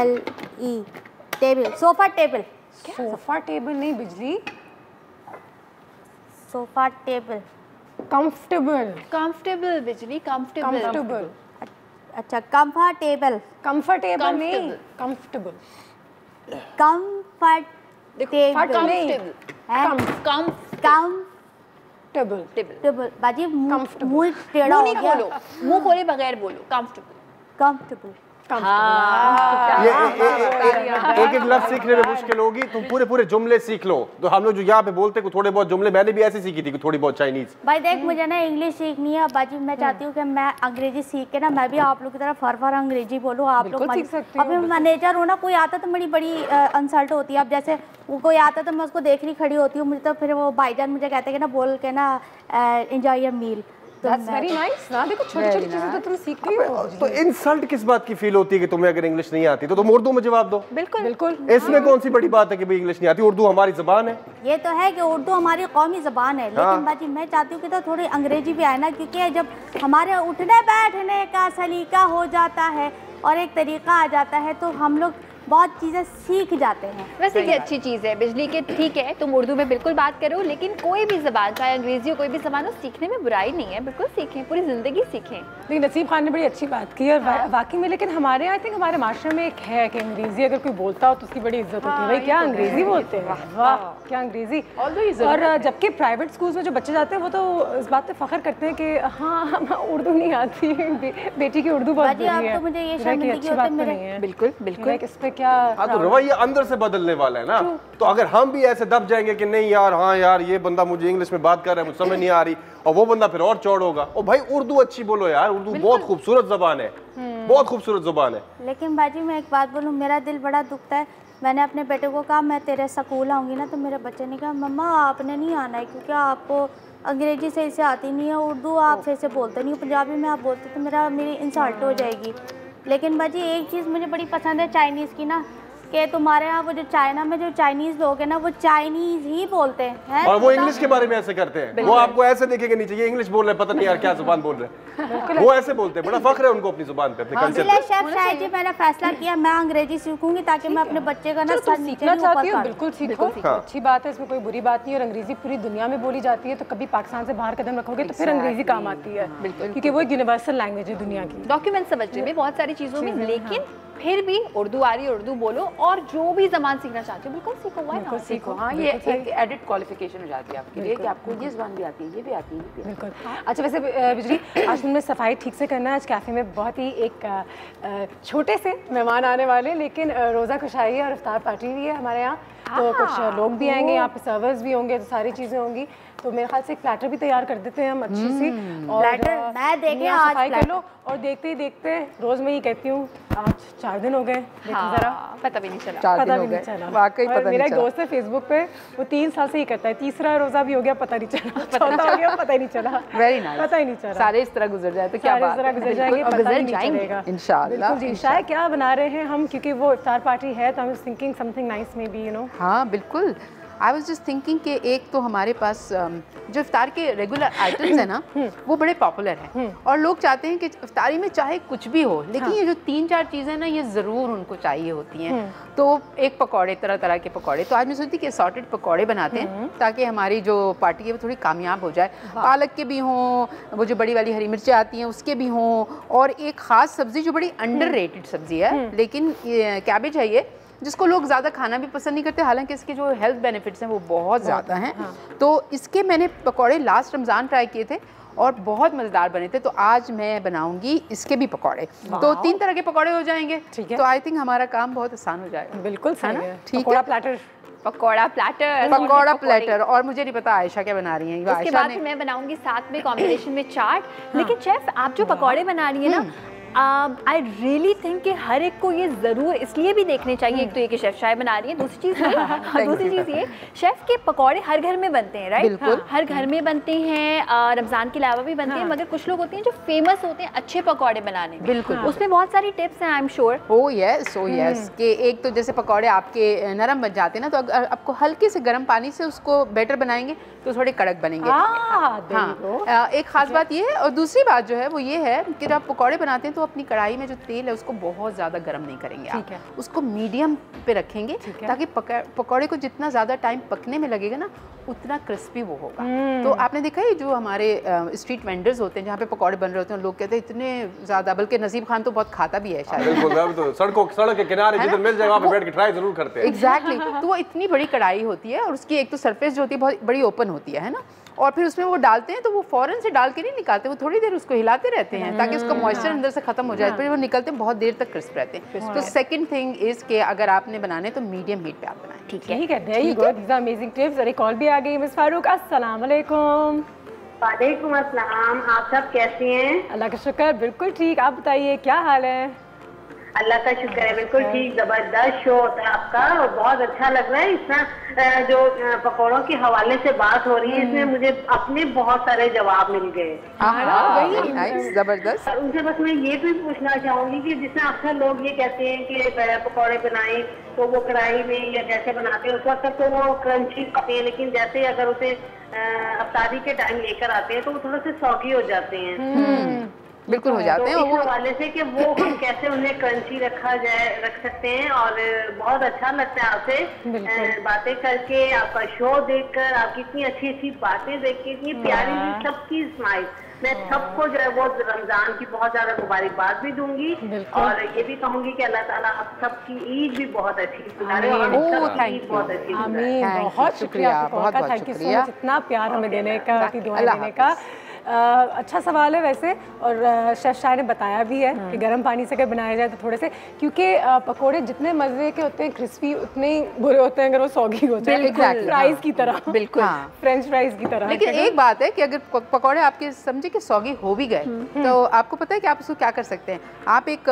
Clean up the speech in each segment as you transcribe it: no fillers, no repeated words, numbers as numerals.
TABLE table, sofa table. Sofa table नहीं बिजली, sofa table. Comfortable. Comfortable बिजली, comfortable. Comfortable. अच्छा कंफर्टेबल। कंफर्टेबल नहीं, कंफर्टेबल। कंफर्टेबल कंफर्टेबल बाजी, मुंह टेढ़ा हो गया। मुंह खोले बगैर बोलो कंफर्टेबल। कंफर्टेबल। एक एक लफ्ज सीखने में मुश्किल होगी, तुम पूरे पूरे जुमले सीख लो। तो हम लोग जो यहाँ पे बोलते हैं थोड़े बहुत जुमले, मैंने भी ऐसे सीखी थी थोड़ी बहुत चाइनीज। भाई देख मुझे ना इंग्लिश सीखनी है बाजी, मैं चाहती हूँ कि मैं अंग्रेजी सीख के ना मैं भी आप लोग की तरह फर अंग्रेजी बोलूँ। आप लोग अब मैनेजर हो ना, कोई आता तो मेरी बड़ी इंसल्ट होती है। अब जैसे वो कोई आता तो मैं उसको देख रही खड़ी होती हूँ, मुझे तो फिर वो भाईजान मुझे कहते हैं कि ना बोल के ना enjoy your meal. That's very nice ना, देखो छोटी-छोटी चीजें तो तुम सीख गई हो। तो इंसल्ट किस बात की फील होती है कि तुम्हें अगर इंग्लिश नहीं आती तो तुम उर्दू में जवाब दो। बिल्कुल बिल्कुल, इसमें कौन सी बड़ी बात है कि भाई इंग्लिश नहीं आती, उर्दू हमारी ज़बान है। ये तो है कि उर्दू हमारी कौमी ज़बान है, लेकिन बाजी मैं चाहती हूँ कि तो थोड़ी अंग्रेजी भी आए ना, क्योंकि जब हमारे उठने बैठने का सलीका हो जाता है और एक तरीका आ जाता है तो हम लोग बहुत चीज़ें सीख जाते हैं। वैसे ये अच्छी चीज़ है बिजली के, ठीक है तुम उर्दू में बिल्कुल बात करो, लेकिन कोई भी ज़बान, चाहे अंग्रेजी हो कोई भी ज़बान हो, सीखने में बुराई नहीं है, बिल्कुल सीखें, पूरी ज़िंदगी सीखें। लेकिन नसीब खान ने बड़ी अच्छी बात की और वाकई में, लेकिन हमारे यहाँ आई थिंक हमारे माशरे में एक है कि अंग्रेजी अगर कोई बोलता हो तो उसकी बड़ी इज्जत होती है। भाई क्या अंग्रेजी बोलते हैं, वाह क्या अंग्रेजी। और जबकि प्राइवेट स्कूल्स में जो बच्चे जाते हैं वो तो इस बात पे फख्र करते हैं कि हाँ उर्दू नहीं आती, बेटी की उर्दू बहुत बुरी है। तो मुझे ये शर्मिंदगी होती है। बिल्कुल बिल्कुल, इस पे क्या रवैया अंदर से बदलने वाला है ना। तो अगर हम भी ऐसे दब जाएंगे कि नहीं यार, हाँ यार ये बंदा मुझे इंग्लिश में बात कर रहा है, मुझे समझ नहीं आ रही, और वो बंदा फिर और चौड़ होगा। और भाई उर्दू अच्छी बोलो यार, उर्दू बहुत खूबसूरत ज़बान है, बहुत खूबसूरत ज़बान है। लेकिन बाजी मैं एक बात बोलूँ, मेरा दिल बड़ा दुखता है। मैंने अपने बेटे को कहा मैं तेरे स्कूल आऊँगी ना, तो मेरे बच्चे ने कहा मम्मा आपने नहीं आना है क्योंकि आपको अंग्रेजी सही से आती नहीं है, उर्दू आप सही से बोलते नहीं हो, पंजाबी में आप बोलते तो मेरी इंसल्ट हो जाएगी। लेकिन बाजी एक चीज़ मुझे बड़ी पसंद है चाइनीज़ की ना, कि तुम्हारे यहाँ वो जो चाइना में जो चाइनीज लोग हैं ना वो चाइनीज ही बोलते हैं और वो इंग्लिश के बारे में ऐसे करते हैं। वो आपको ऐसे देखेंगे नीचे ये इंग्लिश बोल रहे हैं, पता नहीं यार क्या जुबान बोल रहे हैं, वो ऐसे बोलते हैं। बड़ा फख्र है उनको अपनी जुबान पे, अपने कल्चर पे। शेफ शायद जी मैंने फैसला किया मैं अंग्रेजी सीखूंगी ताकि मैं अपने बच्चे का ना सर सीखना चाहती हूँ, बिल्कुल सीखो, अच्छी बात है, इसमें कोई बुरी बात नहीं है। और अंग्रेजी पूरी दुनिया में बोली जाती है, तो कभी पाकिस्तान से बाहर कदम रखोगे तो फिर अंग्रेजी काम आती है, क्योंकि वो एक यूनिवर्सल लैंग्वेज है दुनिया की। डॉक्यूमेंट समझने में बहुत सारी चीज़ों में, लेकिन फिर भी उर्दू आ रही है उर्दू बोलो, और जो भी ज़बान सीखना चाहते हो बिल्कुल सीखो, बिल्कुल सीखो। हाँ ये एक एडेड क्वालिफिकेशन हो जाती है आपके लिए कि आपको ये ज़बान भी आती है, ये भी आती है। बिल्कुल। अच्छा वैसे बिजली, आज हमने सफाई ठीक से करना है। आज कैफ़े में बहुत ही एक छोटे से मेहमान आने वाले, लेकिन रोज़ा खुशाई है और इफ्तार पार्टी भी है हमारे यहाँ, तो कुछ लोग भी आएंगे, यहाँ पे सर्वर्स भी होंगे, तो सारी चीज़ें होंगी। तो मेरे ख्याल से एक प्लेटर भी तैयार कर देते हैं हम अच्छी सी, और मैं देखे आज सफाई कर लो। और देखते ही देखते रोज़ मैं ये कहती हूँ आज 4 दिन हो गए, जरा पता भी नहीं चला, पता भी नहीं चला, वाकई पता नहीं चला। मेरा एक दोस्त है फेसबुक पे, वो 3 साल से ही करता है, तीसरा रोज़ा भी हो गया पता नहीं चला, चौथा हो गया पता ही नहीं चला। वेरी नाइस, पता ही नहीं चला। सारे इस तरह गुजर जाए तो क्या बात है, गुजर जाएंगे, पता ही नहीं चलेगा इंशाल्लाह। बिल्कुल। शायद क्या बना रहे हैं हम, क्योंकि वो इफ्तार पार्टी है तो I was thinking something nice may be, you know. हाँ बिल्कुल, आई वाज जस्ट थिंकिंग कि एक तो हमारे पास जो इफ्तार के रेगुलर आइटम्स हैं ना वो बड़े पॉपुलर हैं, और लोग चाहते हैं कि इफ्तारी में चाहे कुछ भी हो, लेकिन ये जो 3-4 चीज़ें ना ये ज़रूर उनको चाहिए होती हैं। तो एक पकौड़े, तरह तरह के पकौड़े, तो आज मैं सोचती कि असॉर्टेड पकौड़े बनाते हैं ताकि हमारी जो पार्टी है वो थोड़ी कामयाब हो जाए। पालक के भी हों, वो जो बड़ी वाली हरी मिर्चें आती हैं उसके भी हों, और एक ख़ास सब्ज़ी जो बड़ी अंडररेटेड सब्ज़ी है, लेकिन कैबेज है ये, जिसको लोग ज़्यादा खाना भी पसंद नहीं करते, हालांकि इसके जो हेल्थ बेनिफिट्स हैं वो बहुत ज़्यादा हैं। तो इसके मैंने पकौड़े लास्ट रमज़ान ट्राई किए थे और बहुत मज़ेदार बने थे, तो आज मैं बनाऊंगी इसके भी पकौड़े। तो 3 तरह के पकौड़े हो जाएंगे, तो आई थिंक हमारा काम बहुत आसान हो जाएगा। बिल्कुल है ना, ठीक है। पकौड़ा प्लेटर। और मुझे नहीं पता आयशा क्या बना रही है। उसके बाद मैं बनाऊंगी साथ में कॉम्बिनेशन में चाट। लेकिन शेफ आप जो पकौड़े बना रही है ना, आई रियली थिंक कि हर एक को ये ज़रूर इसलिए भी देखने चाहिए, एक तो ये कि शेफ़ चाय बना रही है, दूसरी चीज़ ये शेफ़ के पकौड़े हर घर में बनते हैं, राइट? हर घर में बनते हैं, रमज़ान के अलावा भी बनते हैं, मगर कुछ लोग होते हैं जो फेमस होते हैं अच्छे पकौड़े बनाने में। बिल्कुल, उसमें बहुत सारी टिप्स हैं, I am sure. Oh yes कि एक तो जैसे पकौड़े आपके नरम बन जाते हैं ना, तो अगर आपको हल्के से गर्म पानी से उसको बैटर बनाएंगे तो थोड़े कड़क बनेंगे। हाँ, एक ख़ास बात ये है, और दूसरी बात जो है वो ये है कि जब आप पकौड़े बनाते हैं तो तो अपनी कढ़ाई में जो तेल है उसको बहुत ज़्यादा गर्म नहीं करेंगे आप, है। उसको मीडियम पे रखेंगे ताकि पकौड़े को जितना ज़्यादा टाइम पकने में लगेगा ना उतना क्रिस्पी वो होगा। तो आपने देखा है जो हमारे स्ट्रीट वेंडर्स होते हैं जहाँ पे पकौड़े बन रहे होते हैं, लोग कहते हैं इतने ज़्यादा, बल्कि नसीब खान तो बहुत खाता भी है शायद। बिल्कुल, हम तो सड़क के किनारे जिधर मिल जाए वहाँ पे बैठ के ट्राई जरूर करते हैं। एग्जैक्टली तो वो इतनी बड़ी कढ़ाई होती है और उसकी एक तो सरफेस जो होती है बहुत बड़ी ओपन होती है ना, और फिर उसमें वो डालते हैं तो वो फौरन से डाल के नहीं निकालते, वो थोड़ी देर उसको हिलाते रहते हैं ताकि उसका मॉइस्चर अंदर से खत्म हो जाए, फिर वो निकलते हैं बहुत देर तक क्रिस्प रहते हैं। तो सेकंड थिंग इज के अगर आपने बनाने तो मीडियम हीट पे आप बनाएं। ठीक है, there you go, these are amazing tips. और एक कॉल भी आ गई, मिस फारूक, अस्सलाम वालेकुम। वालेकुम अस्सलाम, आप सब कैसी हैं? अल्लाह का शुक्र, बिल्कुल ठीक। आप बताइए क्या हाल है? अल्लाह का शुक्र है, बिल्कुल ठीक। जबरदस्त शो होता है आपका और बहुत अच्छा लग रहा है। इसमें जो पकौड़ों के हवाले से बात हो रही है, इसमें मुझे अपने बहुत सारे जवाब मिल गए। जबरदस्त। और उनसे बस मैं ये भी पूछना चाहूंगी कि जिसमें अक्सर लोग ये कहते हैं कि पकौड़े बनाए तो वो कढ़ाई में या जैसे बनाते हैं उस वक्त तो वो क्रंची खाते हैं, लेकिन जैसे अगर उसे अफ्तारी के टाइम लेकर आते हैं तो वो थोड़े से सौगी हो जाते हैं। बिल्कुल हो जाते हैं। तो इस हवाले से कि वो हम कैसे उन्हें क्रंची रख सकते हैं। और बहुत अच्छा लगता है आपसे बातें करके, आपका शो देखकर, आपकी इतनी अच्छी अच्छी बातें देख के, इतनी प्यारी सी सबकी स्माइल। मैं सबको जो है वो रमजान की बहुत ज्यादा मुबारकबाद भी दूंगी और ये भी कहूंगी कि अल्लाह ताला आप सबकी ईद भी बहुत अच्छी गुजारे और हम सबकी ईद बहुत अच्छी गुजारे। बहुत शुक्रिया, बहुत थैंक यू सो मच, इतना प्यार हमें देने का, दुआएं देने का। अच्छा सवाल है वैसे, और शेफ शाह ने बताया भी है कि गर्म पानी से अगर बनाया जाए तो थोड़े से, क्योंकि पकोड़े जितने मजे के होते हैं क्रिस्पी उतने ही बुरे होते हैं अगर वो सौगी हो जाए, फ्राइज की तरह, बिल्कुल फ्रेंच फ्राइज की तरह। लेकिन एक बात है कि अगर पकोड़े आपके समझे कि सौगी हो भी गए तो आपको पता है कि आप उसको क्या कर सकते हैं। आप एक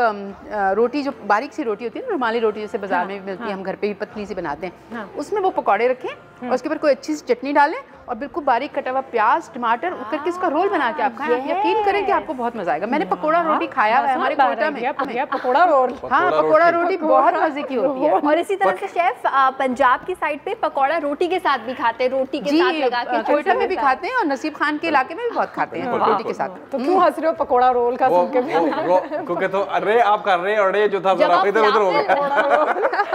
रोटी, जो बारीक सी रोटी होती है ना, रुमाली रोटी जैसे बाजार में भी मिलती है, हम घर पे भी पतली सी बनाते हैं, उसमें वो पकोड़े रखें और उसके ऊपर कोई अच्छी सी चटनी डालें और बिल्कुल बारीक कटा हुआ प्याज टमाटर करके इसका रोल बना के आप खाएं। आप यकीन करें कि आपको बहुत मजा आएगा। मैंने पकोड़ा रोटी खाया है हमारे कोटा में। पकोड़ा रोल, हाँ, पकोड़ा रोटी बहुत मजे की होती है। और इसी तरह से शेफ पंजाब की साइड पे पकोड़ा रोटी के साथ भी खाते हैं, रोटी के साथ लगा के कोयटा में भी खाते हैं और नसीब खान के इलाके में भी बहुत खाते हैं रोटी के साथ। तो क्यों हंस रहे हो पकोड़ा रोल का सुन के? क्योंकि तो अरे आपका रे और रे जो था इधर उधर हो गया।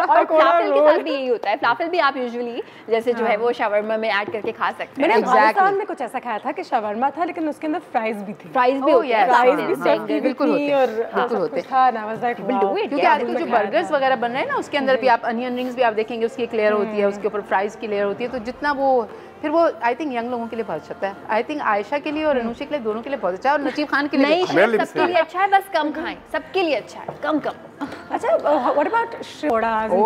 और फ्लाफल के साथ भी यही होता है। फ्लाफल भी आप यूजुअली जैसे जो है वो शवरमा में ऐड करके खा सकते हैं। मैंने अफगानिस्तान में कुछ ऐसा खाया था कि शवरमा था लेकिन उसके अंदर फ्राइज भी थी। फ्राइज भी होती है, फ्राइज भी सब्जी बिल्कुल होते हैं, बिल्कुल होते हैं। क्योंकि आजकल जो बर्गर्स वगैरह बन रहे हैं ना, उसके अंदर भी आप अनियन रिंग्स भी आप देखेंगे, उसकी एक लेयर होती है, उसके ऊपर फ्राइज की लेयर होती है। तो जितना वो फिर वो आई थिंक यंग लोगों के लिए बहुत अच्छा है। आई थिंक आयशा के लिए और अनुषा के लिए दोनों के लिए बहुत अच्छा है और नसीब खान के लिए नहीं, सबके लिए अच्छा है, बस कम खाएं, सबके लिए अच्छा है, कम कम। अच्छा, व्हाट अबाउट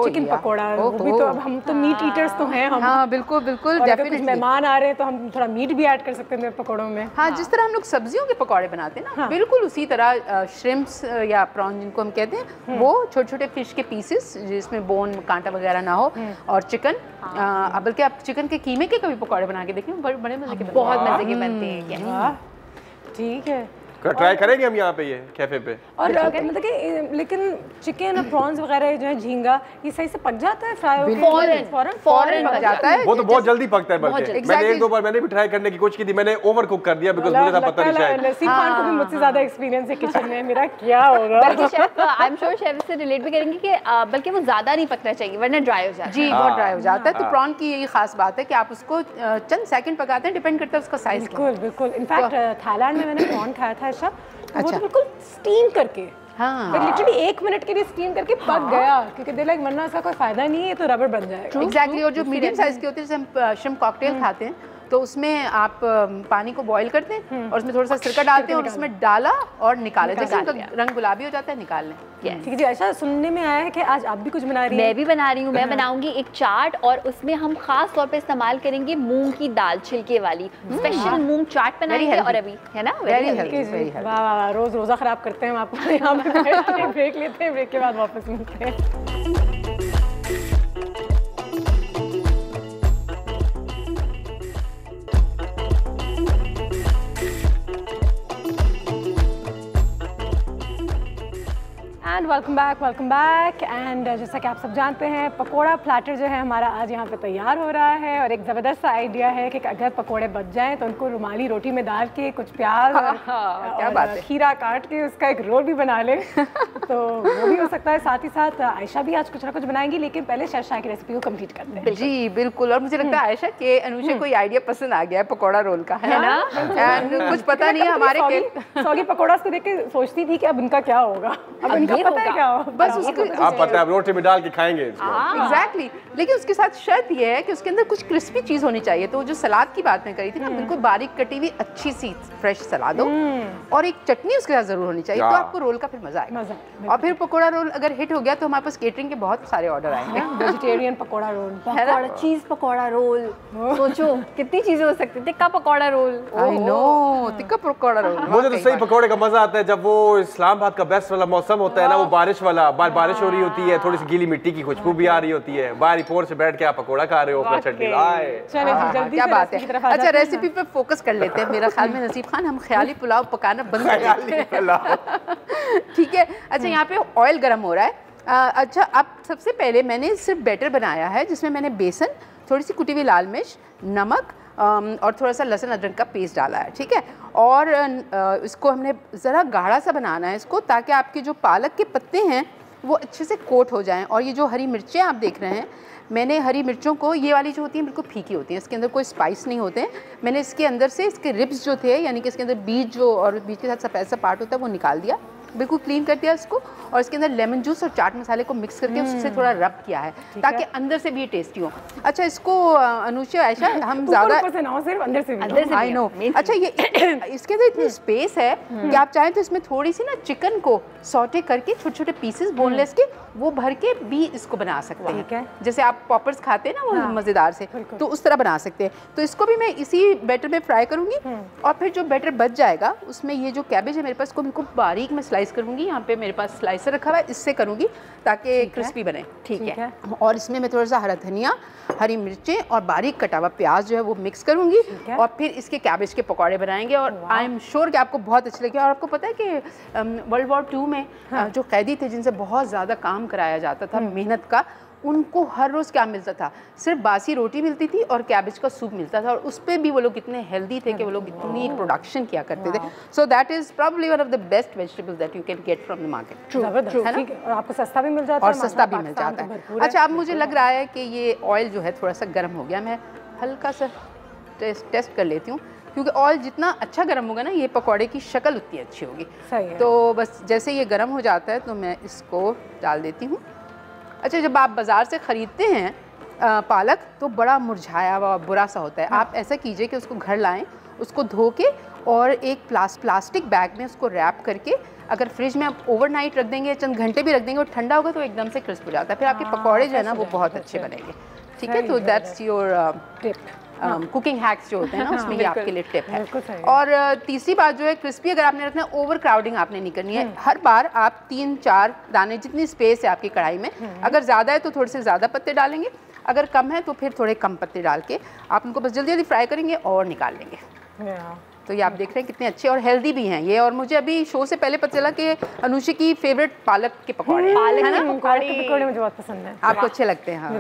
चिकन पकोड़ा? वो भी तो, अब हम तो मीट ईटर्स तो हैं हम। हाँ बिल्कुल बिल्कुल, डेफिनेटली मेहमान आ रहे हैं तो हम थोड़ा मीट भी ऐड कर सकते हैं पकोड़ों में। हाँ, जिस तरह हम लोग सब्जियों के पकौड़े बनाते हैं ना, बिल्कुल उसी तरह श्रिम्प्स या प्रॉन जिनको हम कहते हैं, वो छोटे छोटे फिश के पीसेस जिसमें बोन कांटा वगैरह ना हो, और चिकन, बल्कि आप चिकन के कीमे के कभी पकौड़े बना के देखिए, बड़े मजे के, बहुत मजे के बनते हैं। ठीक है, ट्राई करेंगे हम यहाँ पे, ये कैफे पे। और मतलब कि लेकिन चिकन और प्रॉन्स वगैरह जो है, झींगा, ये सही से पक जाता है फ्राई फौरन पक जाता है। वो तो बहुत जल्दी पकता है, बल्कि मैंने एक दो बार मैंने भी ट्राई करने की कोशिश की थी, मैंने ओवर कुक कर दिया बिकॉज़ मुझे था पता नहीं शायद। नसीब खान को भी मुझसे ज्यादा एक्सपीरियंस है किचन में, मेरा क्या होगा। बल्कि chef, I am sure chef से रिलेट भी करेंगे कि बल्कि वो ज्यादा नहीं पकना चाहिए वरना ड्राई हो जाता है। जी, बहुत ड्राई हो जाता है। तो प्रॉन की यही खास बात है कि आप उसको चंद सेकंड पकाते हैं, डिपेंड करता है उसका साइज। बिल्कुल बिल्कुल। इनफैक्ट थाईलैंड में मैंने प्रॉन खाया था ऐसा, वो तो बिल्कुल स्टीम करके, लिटरली 1 मिनट के लिए स्टीम करके पक गया, क्योंकि दे लाइक वरना ऐसा कोई फायदा नहीं है, तो रबर बन जाएगा। एग्जैक्टली। और जो मीडियम साइज के होते हैं, जैसे हम श्रिम्प कॉकटेल खाते हैं, तो उसमें आप पानी को बॉईल करते हैं और उसमें थोड़ा सा सिरका डालते हैं और उसमें डाला और निकाले, जैसे उनका रंग गुलाबी हो जाता है, निकाल लें। ठीक है जी। अच्छा, सुनने में आया है कि आज आप भी कुछ बना रही हैं। मैं भी बना रही हूँ। मैं बनाऊंगी एक चाट और उसमें हम खास तौर पे इस्तेमाल करेंगे मूंग की दाल, छिलके वाली स्पेशल मूंग चाट बनाएंगे। और अभी है ना वेरी हेल्दी। वाह वाह, रोज रोजा खराब करते हैं हम आपको। यहाँ पे बैठ के ब्रेक लेते हैं, ब्रेक के बाद वापस मिलते हैं। एंड वेलकम बैक एंड जैसा कि आप सब जानते हैं पकोड़ा प्लेटर जो है हमारा आज यहाँ पे तैयार हो रहा है और एक ज़बरदस्त सा आइडिया है कि अगर पकोड़े बच जाएं तो उनको रुमाली रोटी में डाल के कुछ प्याज और खीरा काट के उसका एक रोल भी बना लें तो वो भी हो सकता है। साथ ही साथ आयशा भी आज कुछ ना कुछ बनाएंगी, लेकिन पहले शेफ़ की रेसिपी को कंप्लीट करते हैं। जी बिल्कुल, और मुझे लगता है आयशा के अनुषा को ये आइडिया पसंद आ गया है पकोड़ा रोल का, है ना? एंड कुछ पता नहीं है हमारे सॉगी पकोड़ा को देख के सोचती थी कि अब इनका क्या होगा, अब इनका पता है क्या होगा, बस उसको आप पता है रोटी में डाल के खाएंगे एग्जैक्टली। लेकिन उसके साथ शर्त ये है कि उसके अंदर कुछ क्रिस्पी चीज होनी चाहिए। तो जो सलाद की बात मैं करी थी ना, बिल्कुल बारीक कटी हुई अच्छी सी फ्रेश सलाद हो और एक चटनी उसके साथ जरूर होनी चाहिए, तो आपको रोल का फिर मजा आएगा। और फिर पकोड़ा रोल अगर हिट हो गया तो हमारे पास केटरिंग के बहुत सारे ऑर्डर आएंगे। वेजिटेरियन पकोड़ा रोल, पकोड़ा चीज पकोड़ा रोल, सोचो कितनी चीजें हो सकती है। Tikka pakora roll, I know, tikka pakora roll. मुझे तो सही पकोड़े का मजा आता है जब वो इस्लामाबाद का बेस्ट वाला मौसम होता है ना, वो बारिश वाला, बारिश हो रही होती है, थोड़ी सी गीली मिट्टी की खुशबू भी आ रही होती है, बाहरी पोर से बैठ के आप पकोड़ा खा रहे हो अपना चटनी आए। क्या बात है। अच्छा, रेसिपी पे फोकस कर लेते हैं। मेरा ख्याल में नसीब खान हम ख्याली पुलाव पकाना बंद कर देते हैं। ठीक है। अच्छा, यहाँ पे ऑयल गर्म हो रहा है। अच्छा, अब सबसे पहले मैंने सिर्फ बैटर बनाया है जिसमें मैंने बेसन, थोड़ी सी कुटी हुई लाल मिर्च, नमक और थोड़ा सा लहसुन अदरक का पेस्ट डाला है। ठीक है। और इसको हमने ज़रा गाढ़ा सा बनाना है इसको, ताकि आपके जो पालक के पत्ते हैं वो अच्छे से कोट हो जाएं। और ये जो हरी मिर्चें आप देख रहे हैं, मैंने हरी मिर्चों को, ये वाली जो होती हैं बिल्कुल फीकी होती हैं, इसके अंदर कोई स्पाइस नहीं होते हैं। मैंने इसके अंदर से इसके रिब्स जो थे, यानी कि इसके अंदर बीज जो और बीज के साथ सफ़ेद सा पार्ट होता है, वो निकाल दिया, बिल्कुल क्लीन कर दिया इसको। और इसके अंदर लेमन जूस और चाट मसाले को मिक्स करके उससे थोड़ा रब किया है ताकि अंदर से भी टेस्टी हो। अच्छा, इसको अनुषा, आयशा, हम ज़्यादा अंदर से आई नो। अच्छा, ये इसके अंदर इतनी स्पेस है कि आप चाहें तो इसमें थोड़ी सी ना चिकन को सॉटे करके छोटे छोटे पीसेस बोनलेस के वो भर के भी इसको बना सकते हैं। जैसे आप पॉपर्स खाते हैं ना, वो मज़ेदार से, तो उस तरह बना सकते हैं। तो इसको भी मैं इसी बैटर में फ्राई करूँगी और फिर जो बैटर बच जाएगा उसमें ये जो कैबेज है मेरे पास, इसको बिल्कुल बारीक में स्लाइस करूँगी। यहाँ पे मेरे पास स्लाइसर रखा हुआ है, इससे करूँगी ताकि क्रिस्पी बने। ठीक है। और इसमें मैं थोड़ा सा हरा धनिया, हरी मिर्चें और बारीक कटा हुआ प्याज जो है वो मिक्स करूँगी और फिर इसके कैबेज के पकौड़े बनाएंगे। और आई एम श्योर कि आपको बहुत अच्छे लगेंगे। और आपको पता है कि वर्ल्ड वॉर 2 में जो कैदी थे जिनसे बहुत ज़्यादा काम कराया जाता था, मेहनत का, उनको हर रोज़ क्या मिलता था? सिर्फ बासी रोटी मिलती थी और कैबेज का सूप मिलता था। और उस पर भी वो लोग इतने हेल्दी थे कि वो लोग इतनी प्रोडक्शन किया करते थे। So that is probably one of the best vegetables that you can get from the market. और आपको सस्ता भी मिल जाता है। और सस्ता भी मिल जाता है। अच्छा, अब मुझे लग रहा है कि ये ऑयल जो है थोड़ा सा गर्म हो गया। मैं हल्का सा टेस्ट कर लेती हूँ, क्योंकि ऑयल जितना अच्छा गर्म होगा ना, ये पकौड़े की शक्ल उतनी अच्छी होगी। तो बस जैसे ये गर्म हो जाता है तो मैं इसको डाल देती हूँ। अच्छा, जब आप बाज़ार से ख़रीदते हैं पालक तो बड़ा मुरझाया हुआ बुरा सा होता है। आप ऐसा कीजिए कि उसको घर लाएं, उसको धो के और एक प्लास्टिक बैग में उसको रैप करके अगर फ्रिज में आप ओवरनाइट रख देंगे, चंद घंटे भी रख देंगे और ठंडा होगा तो एकदम से क्रिस्प हो जाता है। फिर आपके पकौड़े जो है ना वो बहुत अच्छे बनेंगे। ठीक है। तो दैट्स योर कुकिंग हैक्स जो होते हैं ना, उसमें ये आपके लिए टिप है। और तीसरी बात जो है, क्रिस्पी अगर आपने रखना है, ओवर क्राउडिंग आपने नहीं करनी है। हर बार आप 3-4 दाने, जितनी स्पेस है आपकी कढ़ाई में, अगर ज़्यादा है तो थोड़े से ज़्यादा पत्ते डालेंगे, अगर कम है तो फिर थोड़े कम पत्ते डाल के आप उनको बस जल्दी जल्दी फ्राई करेंगे और निकाल लेंगे। तो ये आप देख रहे हैं कितने अच्छे और हेल्दी भी हैं ये। और मुझे अभी शो से पहले पता चला कि अनुषा की फेवरेट पालक के पकौड़े, पालक के पकौड़े मुझे बहुत पसंद है। आपको अच्छे लगते हैं? हाँ,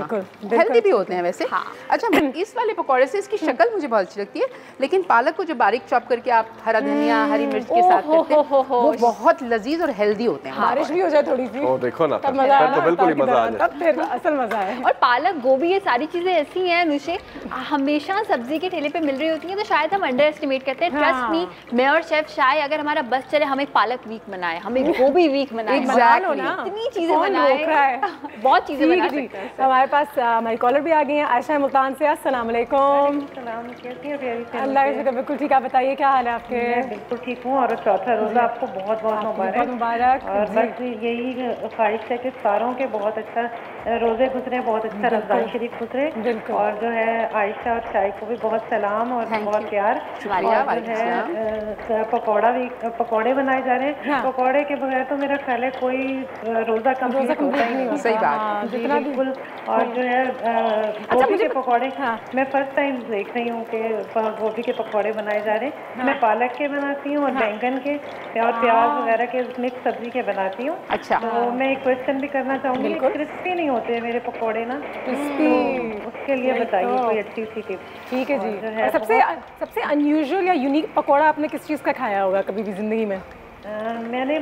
हेल्दी भी होते हैं वैसे। अच्छा, इस वाले पकौड़े से इसकी शक्ल मुझे बहुत अच्छी लगती है, लेकिन पालक को जो बारीक चॉप करके आप हरा धनिया, हरी मिर्च के साथ करते हैं, वो बहुत लजीज और हेल्दी होते हैं। बारिश भी हो जाए थोड़ी सी, देखो ना, तो बिल्कुल ही मजा आ जाए, फिर असल मजा है। और पालक, गोभी, ये सारी चीजें ऐसी हैं अनुषा, हमेशा सब्जी के ठेले पे मिल रही होती हैं, तो शायद हम अंडर एस्टिमेट करते हैं। ट्रस्ट मी, मैं और शेफ शाय अगर हमारा बस चले, हमें पालक वीक बनाए, हमें गोभी वीक बनाए, इतनी चीजें बनाए, बहुत चीजें बना सकते हैं। हमारे पास हमारी कॉलर भी आ गई हैं, आयशा मुल्तान से। अस्सलाम वालेकुम। अल्लाह का शुक्र, बिल्कुल ठीक। आप बताइए क्या हाल है आपके? मैं बिल्कुल ठीक हूँ और चौथा रोज़ा आपको बहुत बहुत मुबारक। और बस यही ख्वाहिश है कि सारों के बहुत अच्छा रोज़े गुजरे, बहुत अच्छा रमज़ान शरीफ गुजरे। और जो है आयशा और शाय को भी बहुत सलाम और बहुत प्यार। है पकौड़े बनाए जा रहे हैं। पकौड़े के बगैर तो मेरा ख्याल है कोई रोज़ा कंप्लीट होता ही नहीं। सही बात, जितना बिल्कुल। और जो है गोभी के पकौड़े, मैं फर्स्ट टाइम देख रही हूँ कि गोभी के पकौड़े बनाए जा रहे हैं। मैं पालक के बनाती हूँ और बैंगन के और प्याज वगैरह के मिक्स सब्जी के बनाती हूँ। अच्छा, तो मैं एक क्वेश्चन भी करना चाहूँगी, क्रिस्पी नहीं होते मेरे पकौड़े ना, क्रिस्पी, उसके लिए बताइए कोई अच्छी सी टिप। ठीक है जी। सबसे अनयूजुअल या यूनिक पकौड़ा आपने किस चीज़ का खाया होगा कभी भी ज़िंदगी में? मैंने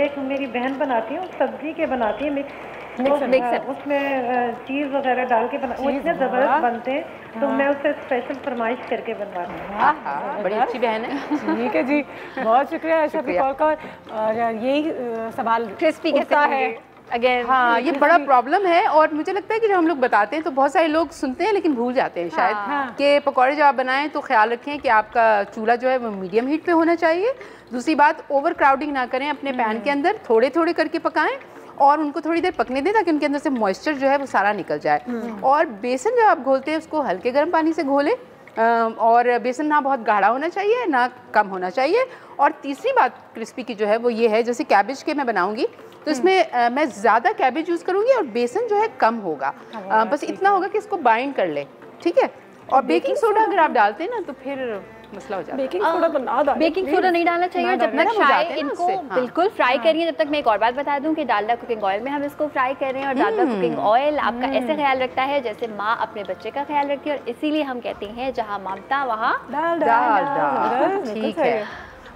एक मेरी बहन बनाती है, सब्जी के बनाती है मिक्स, उसमें चीज़ वगैरह डाल के वो इतने ज़बरदस्त बनते हैं। तो मैं उससे स्पेशल फरमाइश करके बनवाती हूँ। बड़ी अच्छी बहन है। ठीक है जी, बहुत शुक्रिया आयशा आपकी कॉल का। और यही सवाल क्रिस्पी कैसे है अगेन? हाँ, ये बड़ा प्रॉब्लम है। और मुझे लगता है कि जब हम लोग बताते हैं तो बहुत सारे लोग सुनते हैं लेकिन भूल जाते हैं शायद कि पकौड़े जब आप बनाएं तो ख्याल रखें कि आपका चूल्हा जो है वो मीडियम हीट पे होना चाहिए। दूसरी बात, ओवर क्राउडिंग ना करें अपने पैन के अंदर, थोड़े थोड़े करके पकाएं और उनको थोड़ी देर पकने दें ताकि उनके अंदर से मॉइस्चर जो है वो सारा निकल जाए। और बेसन जब आप घोलते हैं उसको हल्के गर्म पानी से घोलें और बेसन ना बहुत गाढ़ा होना चाहिए ना कम होना चाहिए। और तीसरी बात क्रिस्पी की जो है वो ये है, जैसे कैबेज के मैं बनाऊंगी तो इसमें मैं ज़्यादा कैबेज यूज़ करूँगी और बेसन जो है कम होगा। बस इतना होगा कि इसको बाइंड कर ले, ठीक है। और बेकिंग सोडा अगर आप डालते हैं ना तो फिर मसला हो जाता है। बेकिंग सोडा नहीं डालना चाहिए जब तक फ्राई इनको बिल्कुल फ्राई करिए। जब तक मैं एक और बात बता दूं कि डालडा कुकिंग ऑयल में हम इसको फ्राई कर रहे हैं और डालडा कुकिंग ऑयल आपका ऐसे ख्याल रखता है जैसे माँ अपने बच्चे का ख्याल रखती है। और इसीलिए हम कहते हैं जहाँ ममता वहाँ डालडा, ठीक है।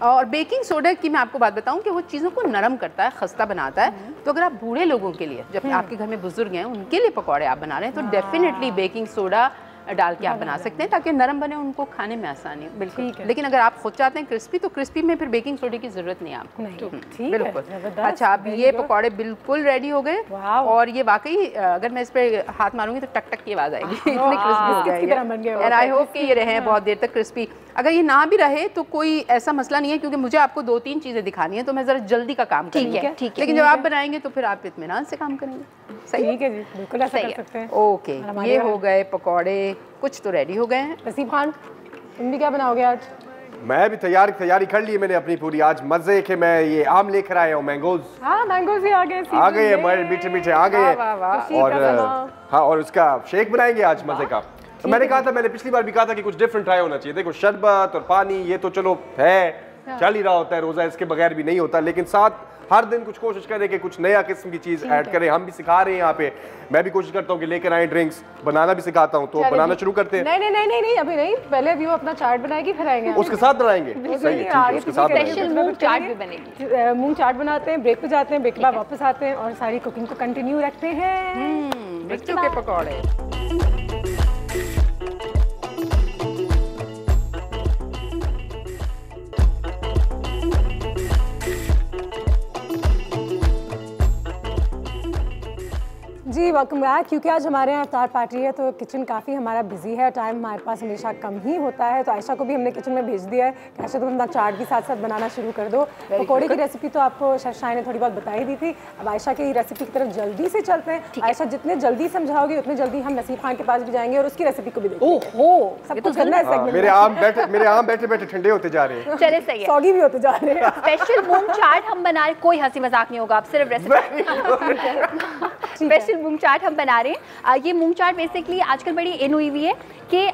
और बेकिंग सोडा की मैं आपको बात बताऊं कि वो चीज़ों को नरम करता है, खस्ता बनाता है। तो अगर आप बूढ़े लोगों के लिए, जब आपके घर में बुजुर्ग हैं उनके लिए पकौड़े आप बना रहे हैं तो डेफिनेटली बेकिंग सोडा डाल के आप बना सकते हैं ताकि नरम बने, उनको खाने में आसानी हो। बिल्कुल। लेकिन अगर आप खुद चाहते हैं क्रिस्पी तो क्रिस्पी में फिर बेकिंग सोडे की जरूरत नहीं है आपको। बिल्कुल। अच्छा, अब ये पकौड़े बिल्कुल रेडी हो गए और ये वाकई अगर मैं इस पर हाथ मारूंगी तो टक टक की आवाज़ आएगी, इतने क्रिस्पी हो जाएंगे। एंड आई होप कि ये रहे बहुत देर तक क्रिस्पी। अगर ये ना भी रहे तो कोई ऐसा मसला नहीं है क्योंकि मुझे आपको 2-3 चीज़ें दिखानी है तो मैं ज़रा जल्दी का काम करूँगी। लेकिन जब आप बनाएंगे तो फिर आप इत्मीनान से काम करेंगे। सही, ठीक है जी, बिल्कुल ऐसा कर सकते हैं। ओके, ये हो गए पकौड़े, कुछ तो रेडी हो गए हैं। नसीब खान, तुम भी क्या बनाओगे आज? मैं भी तैयारी कर ली है मैंने अपनी पूरी। आज मजे के मैं ये आम लेकर आया हूँ, मैंगोज। हाँ, मैंगोज ही आ गए हैं, मीठे मीठे आ गए हैं। और हाँ, और उसका शेक बनाएंगे आज मजे का। तो मैंने कहा था, मैंने पिछली बार भी कहा था कि कुछ डिफरेंट ट्राई होना चाहिए। देखो, शरबत और पानी ये तो चलो है, चल ही रहा होता है, रोजा इसके बगैर भी नहीं होता। लेकिन साथ हर दिन कुछ कोशिश करें कि कुछ नया किस्म की चीज ऐड करें। हम भी सिखा रहे हैं यहाँ पे, मैं भी कोशिश करता हूँ कि लेकर आए ड्रिंक्स, बनाना भी सिखाता हूँ। तो बनाना शुरू करते हैं। नहीं, अभी नहीं, पहले भी वो अपना चाट बनाएगी फिर आएंगे। उसके साथ बनाएंगे, सही है, उसके साथ स्पेशल मूंग चाट भी बनेगी। मूंग चाट बनाते हैं, ब्रेक पे जाते हैं, ब्रेक के बाद वापस आते हैं और सारी कुकिंग को कंटिन्यू रखते हैं। बच्चों के पकौड़े। जी, वेलकम बैक। क्योंकि आज हमारे यहाँ इफ्तार पार्टी है तो किचन काफ़ी हमारा बिजी है, टाइम हमारे पास हमेशा कम ही होता है। तो आयशा को भी हमने किचन में भेज दिया है कि आयशा तुम अपना चाट भी साथ साथ बनाना शुरू कर दो। पकौड़े की रेसिपी तो आपको शेफ शाह ने थोड़ी बहुत बताई दी थी। अब आयशा की रेसिपी की तरफ जल्दी से चलते हैं। आयशा जितने जल्दी समझाओगे उतने जल्दी हम नसीब खान के पास भी जाएंगे और उसकी रेसिपी को भी देखेंगे। ओहो, सब कुछ करना है। मेरे आम बैठे बैठे ठंडे होते जा रहे हैं। चले, सही है, सॉगी भी होते जा रहे हैं। स्पेशल मूंग चाट हम बना रहे, कोई हंसी मजाक नहीं होगा, आप सिर्फ रेसिपी। स्पेशल मूंग चाट हम बना रहे हैं। ये मूंग चाट बेसिकली आजकल बड़ी इन हुई हुई है कि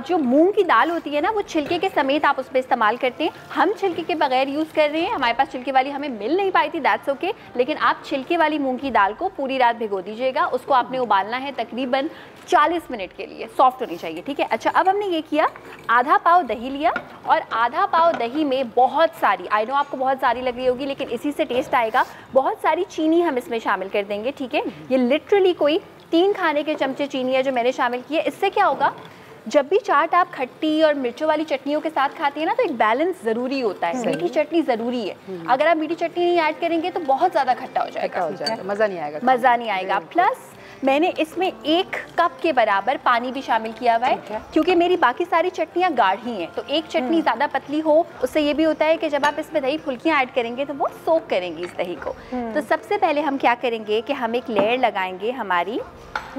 जो मूंग की दाल होती है ना वो छिलके के समेत आप उस पर इस्तेमाल करते हैं। हम छिलके के बगैर यूज़ कर रहे हैं, हमारे पास छिलके वाली हमें मिल नहीं पाई थी, दैट्स ओके। लेकिन आप छिलके वाली मूंग की दाल को पूरी रात भिगो दीजिएगा। उसको आपने उबालना है तकरीबन 40 मिनट के लिए, सॉफ्ट होनी चाहिए, ठीक है। अच्छा, अब हमने ये किया, आधा पाव दही लिया और आधा पाव दही में बहुत सारी, आई नो आपको बहुत सारी लग रही होगी लेकिन इसी से टेस्ट आएगा, बहुत सारी चीनी हम इसमें शामिल कर देंगे, ठीक है। ये लिटरली कोई 3 खाने के चमचे चीनी है जो मैंने शामिल की है। इससे क्या होगा, जब भी चाट आप खट्टी और मिर्चों वाली चटनियों के साथ खाती है ना तो एक बैलेंस ज़रूरी होता है। मीठी चटनी ज़रूरी है, अगर आप मीठी चटनी नहीं ऐड करेंगे तो बहुत ज़्यादा खट्टा हो जाएगा, मज़ा नहीं आएगा। प्लस मैंने इसमें 1 कप के बराबर पानी भी शामिल किया हुआ है क्योंकि मेरी बाकी सारी चटनियाँ गाढ़ी हैं। तो एक चटनी ज़्यादा पतली हो उससे ये भी होता है कि जब आप इसमें दही फुल्कियाँ ऐड करेंगे तो वो सोक करेंगी इस दही को। तो सबसे पहले हम क्या करेंगे कि हम एक लेयर लगाएंगे हमारी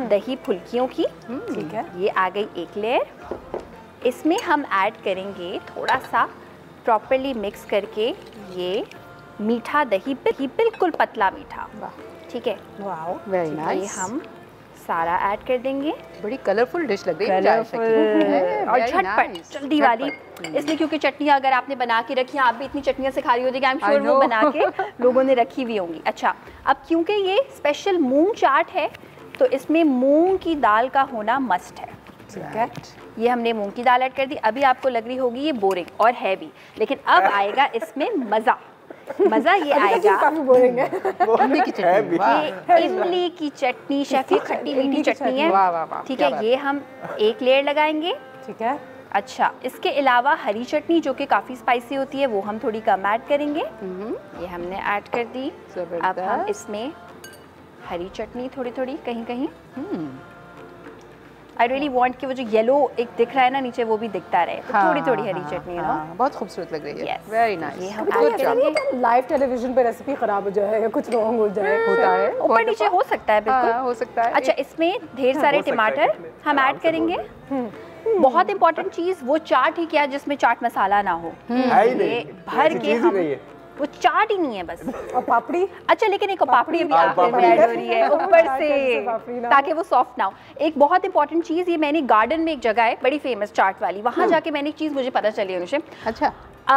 दही फुल्कियों की, ठीक है। ये आ गई एक लेयर। इसमें हम ऐड करेंगे थोड़ा सा प्रॉपरली मिक्स करके ये मीठा दही बिल्कुल पतला मीठा, ठीक है, वाओ वेरी ये नाइस। हम सारा ऐड कर देंगे। बड़ी कलरफुल डिश लग रही है मुझे आयशा की। और झटपट जल्दी वाली, इसलिए क्योंकि चटनियाँ अगर आपने बना के रखी, आप भी इतनी चटनियाँ सिखा रही होगी, आई एम श्योर वो बना के लोगों ने रखी हुई होंगी। अच्छा, अब क्योंकि ये स्पेशल मूंग चाट है तो इसमें मूंग की दाल का होना मस्ट है, ठीक है। ये हमने मूंग की दाल ऐड कर दी। अभी आपको लग रही होगी ये बोरिंग और हैवी, लेकिन अब आएगा इसमें मज़ा। मज़ा ये आएगा, काफी बोरिंग है। इमली की चटनी, वाह। ये इमली की चटनी, शेफ ये खट्टी मीठी चटनी है, वाह, वाह, वाह, ठीक क्या है। बात ये हम एक लेयर लगाएंगे, ठीक है। अच्छा। इसके अलावा हरी चटनी जो कि काफ़ी स्पाइसी होती है वो हम थोड़ी कम ऐड करेंगे, ये हमने ऐड कर दी। अब हम इसमें हरी चटनी थोड़ी थोड़ी कहीं कहीं, आई रियली वांट कि वो जो येलो एक दिख रहा है ना नीचे वो भी दिखता रहे, तो थोड़ी थोड़ी हरी चटनी ना, बहुत खूबसूरत लग रही है। Yes. Very nice. ये हम तो ऐड करेंगे। लाइव टेलीविजन पे रेसिपी खराब हो जाए या कुछ रॉन्ग हो जाए, होता है, ऊपर नीचे हो सकता है, बिल्कुल हो सकता है। अच्छा, इसमें ढेर सारे टमाटर हम ऐड करेंगे। बहुत इंपॉर्टेंट चीज, वो चाट ही क्या जिसमें चाट मसाला ना हो, है ही ये नहीं, भर ऐसी के चीज़ ही हम, नहीं है। वो चाट ही नहीं है बस। और पापड़ी, अच्छा, लेकिन एक पापड़ी भी आखिर में ऐड हो रही है ऊपर से ताकि वो सॉफ्ट ना हो। एक बहुत इंपॉर्टेंट चीज़, ये मैंने गार्डन में एक जगह है बड़ी फेमस चाट वाली, वहाँ जाके मैंने एक चीज़ मुझे पता चली अनुषा। अच्छा,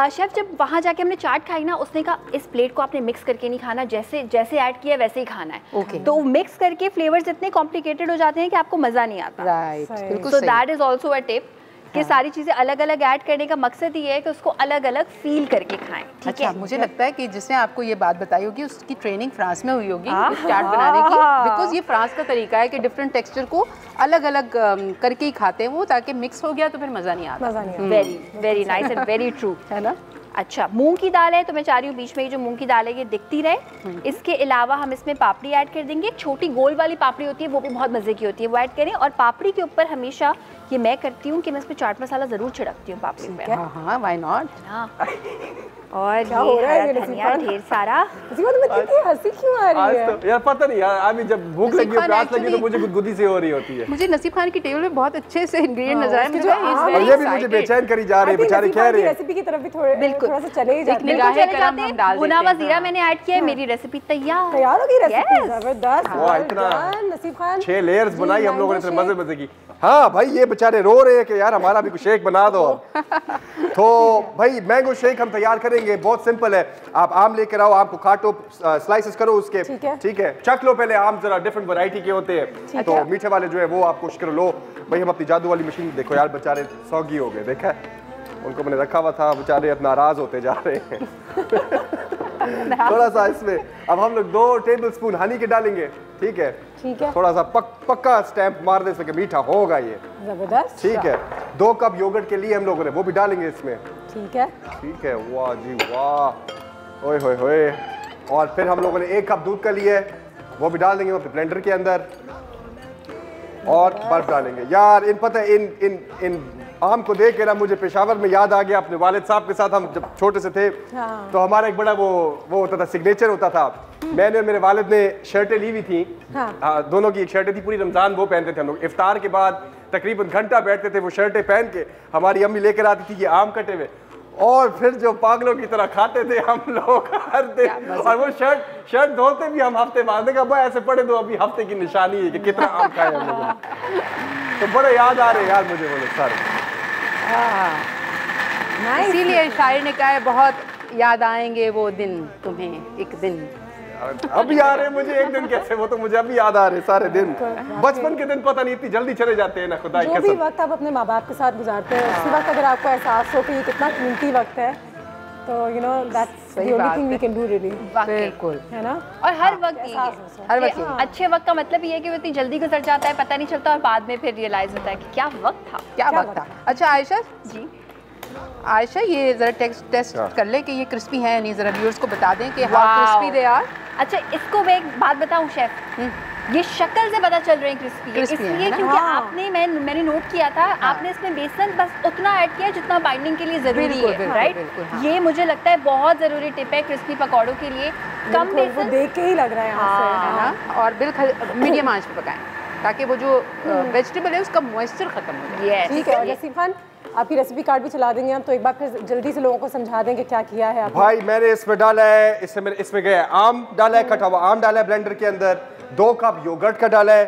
शेफ जब वहाँ जाके हमने चाट खाई ना, उसने कहा इस प्लेट को आपने मिक्स करके नहीं खाना, जैसे जैसे ऐड किया वैसे ही खाना है। Okay. तो मिक्स करके फ्लेवर्स इतने कॉम्प्लिकेटेड हो जाते हैं कि आपको मज़ा नहीं आता। राइट, बिल्कुल सो सही। That is also a tip कि सारी चीज़ें अलग अलग ऐड करने का मकसद ये है कि उसको अलग अलग फील करके खाएं, ठीक अच्छा, है। मुझे लगता है कि जिसने आपको ये बात बताई होगी उसकी ट्रेनिंग फ्रांस में हुई होगी इस चाट बनाने की, बिकॉज ये फ्रांस का तरीका है कि डिफरेंट टेक्सचर को अलग अलग करके ही खाते हैं वो, ताकि मिक्स हो गया तो फिर मज़ा नहीं आता। मजा नहीं आता। Very very nice and very true, है ना? अच्छा, मूंग की दाल है तो मैं चाह रही हूँ बीच में ये जो मूंग की दाल है ये दिखती रहे। इसके अलावा हम इसमें पापड़ी ऐड कर देंगे, छोटी गोल वाली पापड़ी होती है वो भी बहुत मज़े की होती है, वो ऐड करें। और पापड़ी के ऊपर हमेशा ये मैं करती हूँ कि मैं इस पर चाट मसाला ज़रूर छिड़कती हूँ पापड़ी पे, हाँ हाँ, व्हाई नॉट। हाँ। और क्या हो रहा है ये ये हरा धनिया नसीब? ढेर सारा। कितनी हंसी क्यों आ रही है? आज तो यार पता नहीं यार, अभी जब भूख लगी हो, प्यास लगी तो मुझे गुदगुदी सी हो रही होती है। मुझे नसीब खान की टेबल में बहुत अच्छे से इंग्रेडिएंट नजर आए, मुझे और ये भी मुझे बेचैन करी जा रही है, बेचारे कह रहे हैं। रेसिपी की तरफ भी थोड़े बिल्कुल। थोड़ा सा चले ही जाते हैं। निगाहें बिल्कुल चले करम जाते हम डाल हैं। भुना देते हुआ हैं। जीरा मैंने ऐड किया है, मेरी रेसिपी तैयार। तैयार होगी रेसिपी, Yes. जबरदस्त। वाह, इतना नसीब खान 6 लेयर्स जी, बनाई हम लोगों ने, मैंगो मजे मजे की। हाँ भाई, ये बेचारे रो रहे हैं कि यार हमारा भी कुछ शेक बना दो। तो भाई मैंगो शेक हम तैयार करेंगे, बहुत सिंपल है। आप आम लेकर आओ, आम को काटो, स्लाइसेस करो उसके, ठीक है। चख लो पहले, आम जरा डिफरेंट वैरायटी के होते हैं, तो मीठे वाले जो है वो आप कोशिश करो लो। भाई हम अपनी जादू वाली मशीन देखो यार, बेचारे सौगी हो गए, देखा है? उनको मैंने रखा हुआ था, बेचारे अब नाराज होते जा रहे हैं। थोड़ा सा इसमें अब हम लोग 2 टेबलस्पून हनी के डालेंगे, ठीक है? ठीक है। थोड़ा सा पक्का स्टैम्प मार दे इसमें कि मीठा होगा ये, जबरदस्त। ठीक है। 2 कप योगर्ट के लिए हम लोगों ने वो भी डालेंगे इसमें, ठीक है। ठीक है। वाह जी वाह, ओए होए होए। और फिर हम लोगों ने 1 कप दूध का लिया है, वो भी डाल देंगे अपने ब्लेंडर के अंदर, और बर्फ डालेंगे। यार इन पता है इन आम को देख के ना मुझे पेशावर में याद आ गया, अपने वालिद साहब के साथ हम जब छोटे से थे, तो हमारा एक बड़ा वो होता था, सिग्नेचर होता था। मैंने और मेरे वालिद ने शर्टें ली हुई थी, दोनों की एक शर्टें थी, पूरी रमजान वो पहनते थे हम लोग। इफ्तार के बाद तकरीबन घंटा बैठते थे वो शर्टें पहन के, हमारी अम्मी लेकर आती थी ये आम कटे हुए, और फिर जो पागलों की तरह खाते थे हम लोग हर दिन। और वो शर्ट धोते भी हम हफ्ते बाद, देखा ऐसे पड़े दो, अभी हफ्ते की निशानी है कि कितना आम खाए हम लोगों ने। तो बड़े याद आ रहे हैं यार मुझे वो लोग सारे। इसीलिए शायर ने कहा है बहुत याद आएंगे वो दिन तुम्हें एक दिन। अभी आ रहे मुझे एक दिन कैसे, वो तो मुझे अभी याद आ रहे सारे दिन। बचपन के दिन पता नहीं इतनी जल्दी चले जाते हैं ना, खुदा की कसम। जो भी वक्त आप अपने माँ बाप के साथ गुजारते हैं, उसी वक्त अगर आपको एहसास हो कि ये कितना कीमती वक्त है, तो you know that's the only thing we can do really. बिल्कुल, है ना? और हर वक्त हर वक्त अच्छे वक्त का मतलब ये है कि वो इतनी जल्दी गुजर जाता है, पता नहीं चलता, और बाद में फिर रियलाइज होता है कि क्या वक्त था, क्या वक्त था। अच्छा आयशा जी, आयशा ये जरा टेस्ट कर ले कि ये क्रिस्पी है या नहीं, जरा व्यूअर्स को बता दें कि हाउ क्रिस्पी दे आर। अच्छा, इसको मैं एक बात बताऊं शेफ, ये शक्ल से पता चल रही है क्रिस्पी है, इसलिए क्योंकि आपने मैंने नोट किया था, आपने इसमें बेसन बस उतना ऐड किया जितना बाइंडिंग के लिए जरूरी है, राइट? ये मुझे लगता है बहुत जरूरी टिप है क्रिस्पी पकौड़ों के लिए। कम बेसन, देख के ही लग रहा है यहाँ से, है ना? और बिल्कुल मीडियम आंच पे पकाएं। ताकि वो जो वेजिटेबल है उसका मॉइस्चर खत्म हो जाए। ठीक है। और नसीम खान आपकी रेसिपी कार्ड भी चला देंगे हम, तो एक बार फिर जल्दी से लोगों को समझा देंगे क्या किया है आपने। भाई मैंने इसमें डाला है, इसमें गया है आम डाला है, कटा हुआ आम डाला है ब्लेंडर के अंदर, 2 कप योगर्ट का डाला है,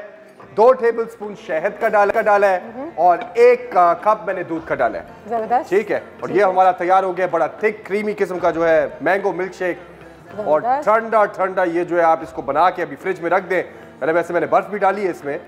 2 टेबलस्पून शहद का डाला है और 1 कप मैंने दूध का डाला है। जबरदस्त। ठीक है। और ये हमारा तैयार हो गया बड़ा थिक क्रीमी किस्म का जो है मैंगो मिल्क शेक। और ठंडा ठंडा ये जो है आप इसको बना के अभी फ्रिज में रख दें। वैसे मैंने बर्फ भी डाली है इसमें,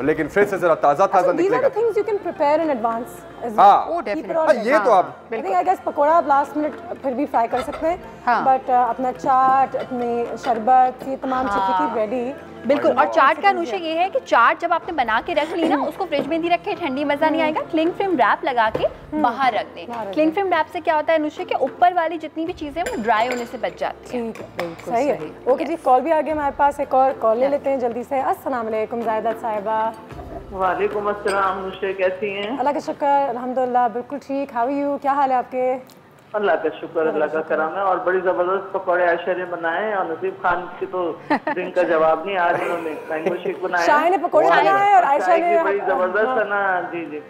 लेकिन फ्रिज से जरा ताजा ताजा निकलेगा। Things you can prepare in advance. हाँ ये तो आप I think I guess pakora आप लास्ट मिनट फिर भी फ्राई कर सकते हैं, बट अपना चाट, अपनी शरबत, ये तमाम चीज़ें की रेडी। बिल्कुल। और चाट का अनुशा ये है कि चाट जब आपने बना के रख ली ना, उसको फ्रिज में नहीं रखे, ठंडी मजा नहीं आएगा, क्लिंग फिल्म रैप लगा के बाहर रख दें। क्लिंग फिल्म रैप से क्या होता है अनुशा, कि ऊपर वाली जितनी भी चीजें वो ड्राई होने से बच जाती हैं। सही है। ओके जी, कॉल भी आ गया हमारे पास, एक और कॉल ले लेते हैं जल्दी से। अस्सलाम वालेकुम ज़ायदा साहिबा। वालेकुम अस्सलाम अनुशा, कैसी हैं? अल्लाह का शुक्र, अल्हम्दुलिल्लाह बिल्कुल ठीक। हाउ आर यू, क्या हाल है आपके? अल्लाह का शुक्र, अल्लाह का करम है। और बड़ी जबरदस्त पकौड़े आयशा ने बनाए हैं और नसीब खान की तो ड्रिंक का जवाब नहीं। आज उन्होंने मैंगो शेक बनाया, शाह ने पकौड़े बनाए और आयशा ने बड़ी जबरदस्त है ना। जी जी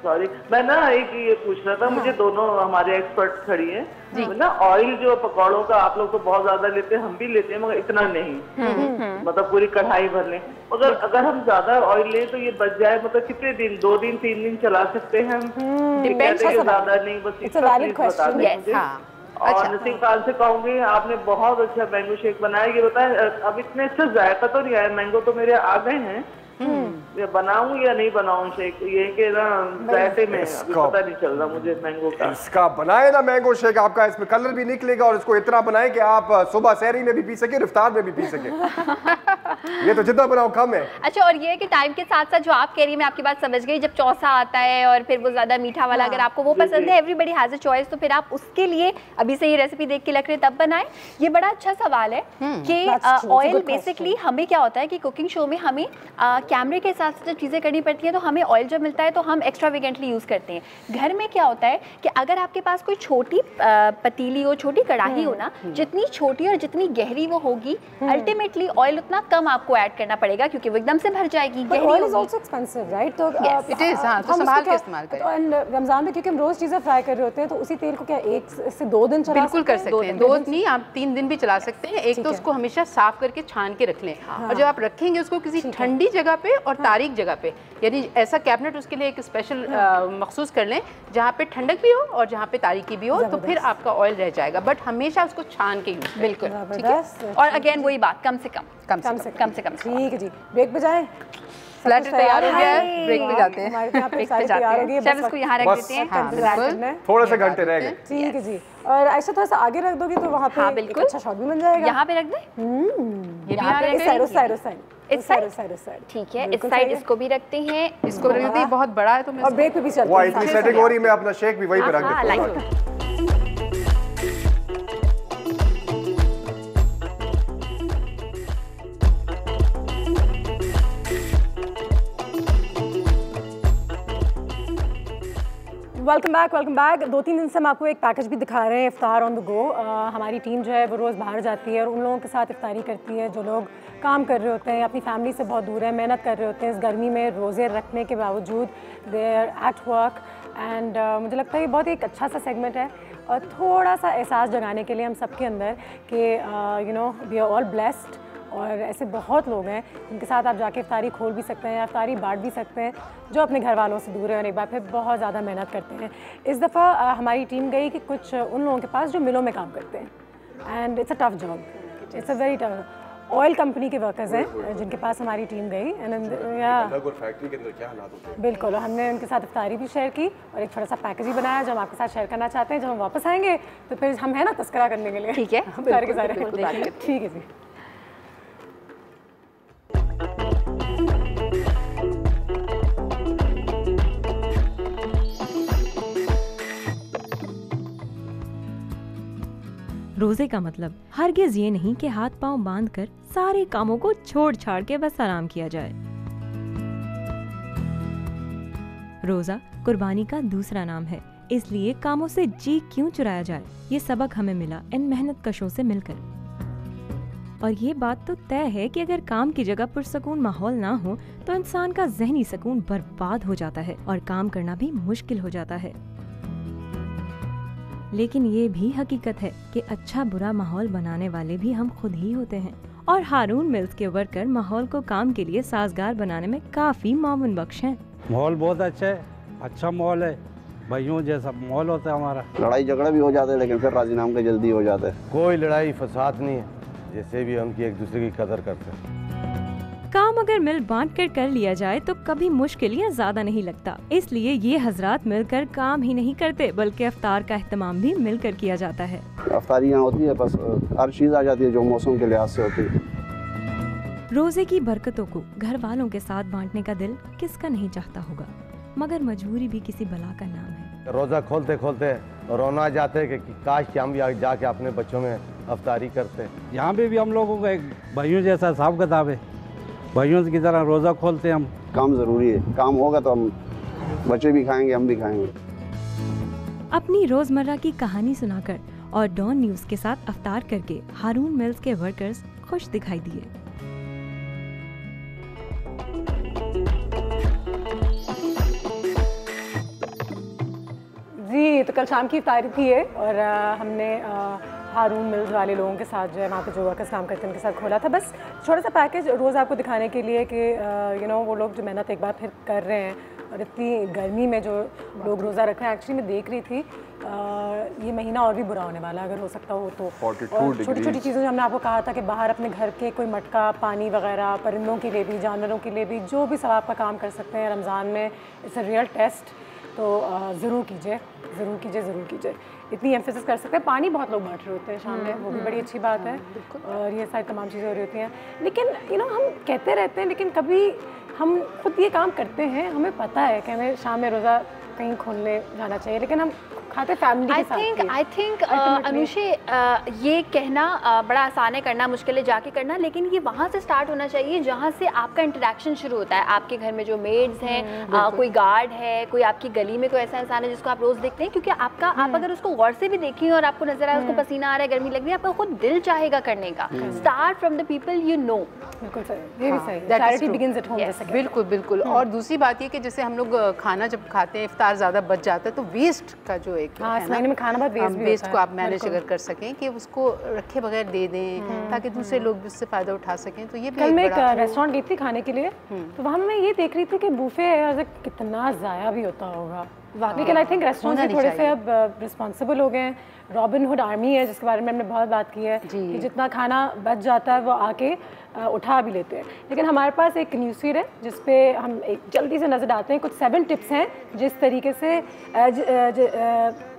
सॉरी, मैं ना एक ये पूछ रहा था, मुझे दोनों हमारे एक्सपर्ट खड़ी हैं ना, ऑयल जो पकौड़ों का आप लोग तो बहुत ज्यादा लेते हैं, हम भी लेते हैं मगर इतना नहीं, मतलब पूरी कढ़ाई भर लें। मगर अगर हम ज्यादा ऑयल लें तो ये बच जाए, मतलब कितने दिन, 2 दिन 3 दिन चला सकते हैं हम? ज्यादा नहीं, बस इतना प्लीज बता दें मुझे। और नसीम खान से कहूंगी, आपने बहुत अच्छा मैंगो शेक बनाया, ये बताएं अब इतने अच्छा जायका तो नहीं आया, मैंगो तो मेरे आ गए हैं, ये बनाऊं या नहीं बनाऊं शेक, ये कि ना जायके में अभी पता नहीं चल रहा मुझे मैंगो का। इसका बनाए ना मैंगो शेक, आपका इसमें कलर भी निकलेगा और इसको इतना बनाए कि आप सुबह सहरी में भी पी सके, इफ्तार में भी पी सके। ये तो जितना बनाओ कम है। अच्छा, और ये है कि टाइम के साथ साथ जो आप कह रही है, मैं आपकी बात समझ गई, जब चौसा आता है और फिर वो ज्यादा मीठा वाला, अगर आपको वो पसंद है, एवरीबडी हैज अ चॉइस, तो फिर आप उसके लिए अभी से ये रेसिपी देख के लग रहे तब बनाएं। ये बड़ा अच्छा सवाल है कि ऑयल बेसिकली हमें क्या होता है कि कुकिंग शो में हमें कैमरे के साथ जब चीज़ें करनी पड़ती हैं तो हमें ऑयल जब मिलता है तो हम एक्स्ट्रावेगेंटली यूज़ करते हैं। घर में क्या होता है कि अगर आपके पास कोई छोटी पतीली हो, छोटी कढ़ाई हो ना, जितनी छोटी और जितनी गहरी वो होगी, अल्टीमेटली ऑयल उतना कम आपको ऐड करना पड़ेगा क्योंकि वो एकदम से भर जाएगी। Oil is also expensive, right? तो इट इज, हां, तो संभाल के इस्तेमाल करें। एंड रमजान में क्योंकि हम रोज चीजें फ्राई कर रहे होते हैं, तो उसी तेल को क्या 1 से 2 दिन चला बिल्कुल कर सकते हैं। 2 नहीं, आप 3 दिन भी चला सकते हैं। एक तो उसको हमेशा साफ करके छान के रख लें, और जब आप रखेंगे उसको किसी ठंडी जगह पे और तारीख जगह पे, यानी ऐसा कैबिनेट उसके लिए एक स्पेशल मखसूस कर लें जहाँ पे ठंडक भी हो और जहाँ पे तारीकी भी हो, तो फिर आपका ऑयल रह जाएगा। बट हमेशा उसको छान के यूज, बिल्कुल ठीक है। और अगेन वही बात, कम से कम। ठीक है जी, ब्रेक पे जाएं। फ्लैटर तैयार हो गया है, ब्रेक पे जाते हैं। हमारे यहाँ पे सारी तैयार हो गई है, बस इसको यहाँ रख देते हैं, थोड़े से घंटे रह गए। ठीक है जी। और ऐसा थोड़ा सा आगे रख दोगी तो वहाँ पे एक अच्छा शॉट भी बन जाएगा। यहाँ पे रख दें, यहाँ पे साइड इस साइड, ठीक है, इस साइड इसको भी रखते हैं, इसको रख देते हैं, बहुत बड़ा है तो मैं और ब्रेक पे भी चलते हैं। इतनी सेटिंग हो रही है, मैं अपना शेक भी वहीं पे रख देता हूं। Welcome back. 2-3 दिन से हम आपको एक पैकेज भी दिखा रहे हैं, इफ्तार ऑन द गो। हमारी टीम जो है वो रोज़ बाहर जाती है और उन लोगों के साथ इफ्तारी करती है जो लोग काम कर रहे होते हैं, अपनी फैमिली से बहुत दूर है, मेहनत कर रहे होते हैं इस गर्मी में, रोज़े रखने के बावजूद they are at work. And मुझे लगता है ये बहुत एक अच्छा सा सेगमेंट है और थोड़ा सा एहसास जगाने के लिए हम सबके अंदर कि you know we are all blessed, और ऐसे बहुत लोग हैं जिनके साथ आप जाके इफ्तारी खोल भी सकते हैं या इफ्तारी बांट भी सकते हैं, जो अपने घर वालों से दूर है और एक बार फिर बहुत ज़्यादा मेहनत करते हैं। इस दफ़ा हमारी टीम गई कि कुछ उन लोगों के पास जो मिलों में काम करते हैं, and it's a tough job, it's a very tough. Oil company के वर्कर्स हैं जिनके पास हमारी टीम गई, फैक्ट्री के अंदर क्या हालात होते हैं। बिल्कुल, हमने उनके साथ इफ्तारी भी शेयर की और एक छोटा सा पैकेज भी बनाया जो हम आपके साथ शेयर करना चाहते हैं। जब हम वापस आएंगे तो फिर हम है ना तस्करा करने के लिए, ठीक है, सारे के सारे। ठीक है जी। रोजे का मतलब हरगिज ये नहीं कि हाथ पांव बांधकर सारे कामों को छोड़ छाड़ के बस आराम किया जाए। रोजा कुर्बानी का दूसरा नाम है, इसलिए कामों से जी क्यों चुराया जाए, ये सबक हमें मिला इन मेहनत कशों से मिलकर। और ये बात तो तय है कि अगर काम की जगह पुरसकून माहौल ना हो तो इंसान का ज़हनी सुकून बर्बाद हो जाता है और काम करना भी मुश्किल हो जाता है। लेकिन ये भी हकीकत है कि अच्छा बुरा माहौल बनाने वाले भी हम खुद ही होते हैं और हारून मिल्स के वर्कर माहौल को काम के लिए साजगार बनाने में काफी मामून बख्श हैं। माहौल बहुत अच्छा है, अच्छा माहौल है, भाइयों जैसा माहौल होता है हमारा। लड़ाई झगड़ा भी हो जाते हैं लेकिन फिर राजीनामे के जल्दी हो जाते हैं। कोई लड़ाई फसाद नहीं है, जैसे भी हम एक दूसरे की कदर करते हैं। काम अगर मिल बांट कर लिया जाए तो कभी मुश्किल या ज्यादा नहीं लगता, इसलिए ये हजरात मिलकर काम ही नहीं करते बल्कि अफ्तार का एहतमाम भी मिलकर किया जाता है। अफ्तारी यहाँ होती है, बस हर चीज़ आ जाती है जो मौसम के लिहाज से होती है। रोजे की बरकतों को घर वालों के साथ बांटने का दिल किसका नहीं चाहता होगा, मगर मजबूरी भी किसी बला का नाम है। रोज़ा खोलते खोलते रोना जाते कि काश कि हम भी जाके अपने बच्चों में अफ्तारी करते। यहाँ पे भी हम लोगों का एक भाइयों जैसा हिसाब किताब है, भाइयों की तरह रोज़ा खोलते हैं हम। काम ज़रूरी है, काम होगा तो हम बच्चे भी खाएंगे, हम भी खाएंगे। अपनी रोजमर्रा की कहानी सुनाकर और डॉन न्यूज़ के साथ अफ्तार करके हारून मिल्स के वर्कर्स खुश दिखाई दिए। जी, तो कल शाम की इफ्तारी थी है और हमने हारून मिल्स वाले लोगों के साथ जो है वहाँ पे जो वर्कर्स काम करते हैं उनके साथ खोला था, बस छोटा सा पैकेज रोज़ आपको दिखाने के लिए कि वो लोग जो मेहनत एक बार फिर कर रहे हैं और इतनी गर्मी में जो लोग रोज़ा रख रहे हैं। एक्चुअली मैं देख रही थी ये महीना और भी बुरा होने वाला अगर हो सकता हो तो। छोटी छोटी चीज़ें जो हमने आपको कहा था कि बाहर अपने घर के कोई मटका पानी वगैरह परिंदों के लिए भी जानवरों के लिए भी जो भी सवाब का काम कर सकते हैं रमज़ान में, इट्स अ रियल टेस्ट, तो ज़रूर कीजिए ज़रूर कीजिए ज़रूर कीजिए। इतनी एम्फेसिस कर सकते हैं। पानी बहुत लोग बांट रहे होते हैं शाम में, वो भी बड़ी अच्छी बात है और ये सारी तमाम चीज़ें हो रही होती हैं। लेकिन हम कहते रहते हैं लेकिन कभी हम खुद ये काम करते हैं, हमें पता है कि हमें शाम में रोज़ा कहीं खोलने जाना चाहिए लेकिन हम खाते फैमिली के साथ। आई थिंक अनुषे ये कहना बड़ा आसान है, करना मुश्किल है जाके करना, लेकिन ये वहाँ से स्टार्ट होना चाहिए जहाँ से आपका इंटरेक्शन शुरू होता है। आपके घर में जो मेड्स हैं, कोई गार्ड है, कोई आपकी गली में कोई ऐसा इंसान है जिसको आप रोज़ देखते हैं, क्योंकि आप अगर उसको गौर से भी देखें और आपको नजर आए उसको पसीना आ रहा है, गर्मी लग रही है, आपका खुद दिल चाहेगा करने का। Start from the people you know. बिल्कुल सही, ये भी सही, चैरिटी बिगिंस एट होम जैसे। बिल्कुल बिल्कुल। और दूसरी बात ये कि जैसे हम लोग खाना जब खाते हैं, इफ्तार ज़्यादा बच जाता है तो वेस्ट का जो एक खाना बहुत वेस्ट को आप मैनेज अगर कर सकें कि उसको रखे बगैर दे दें ताकि दूसरे लोग भी उससे फ़ायदा उठा सकें, तो ये भी कल मैं एक रेस्टोरेंट गई थी खाने के लिए, तो वहाँ मैं ये देख रही थी कि बूफे है कितना ज़ाया भी होता होगा। लेकिन आई थिंक रेस्टोरेंट भी थोड़े से अब रिस्पॉन्सिबल हो गए हैं। रॉबिन हुड आर्मी है जिसके बारे में हमने बहुत बात की है कि जितना खाना बच जाता है वो आके उठा भी लेते हैं। लेकिन हमारे पास एक न्यूज़फीड है जिस पे हम एक जल्दी से नज़र डालते हैं। कुछ 7 टिप्स हैं जिस तरीके से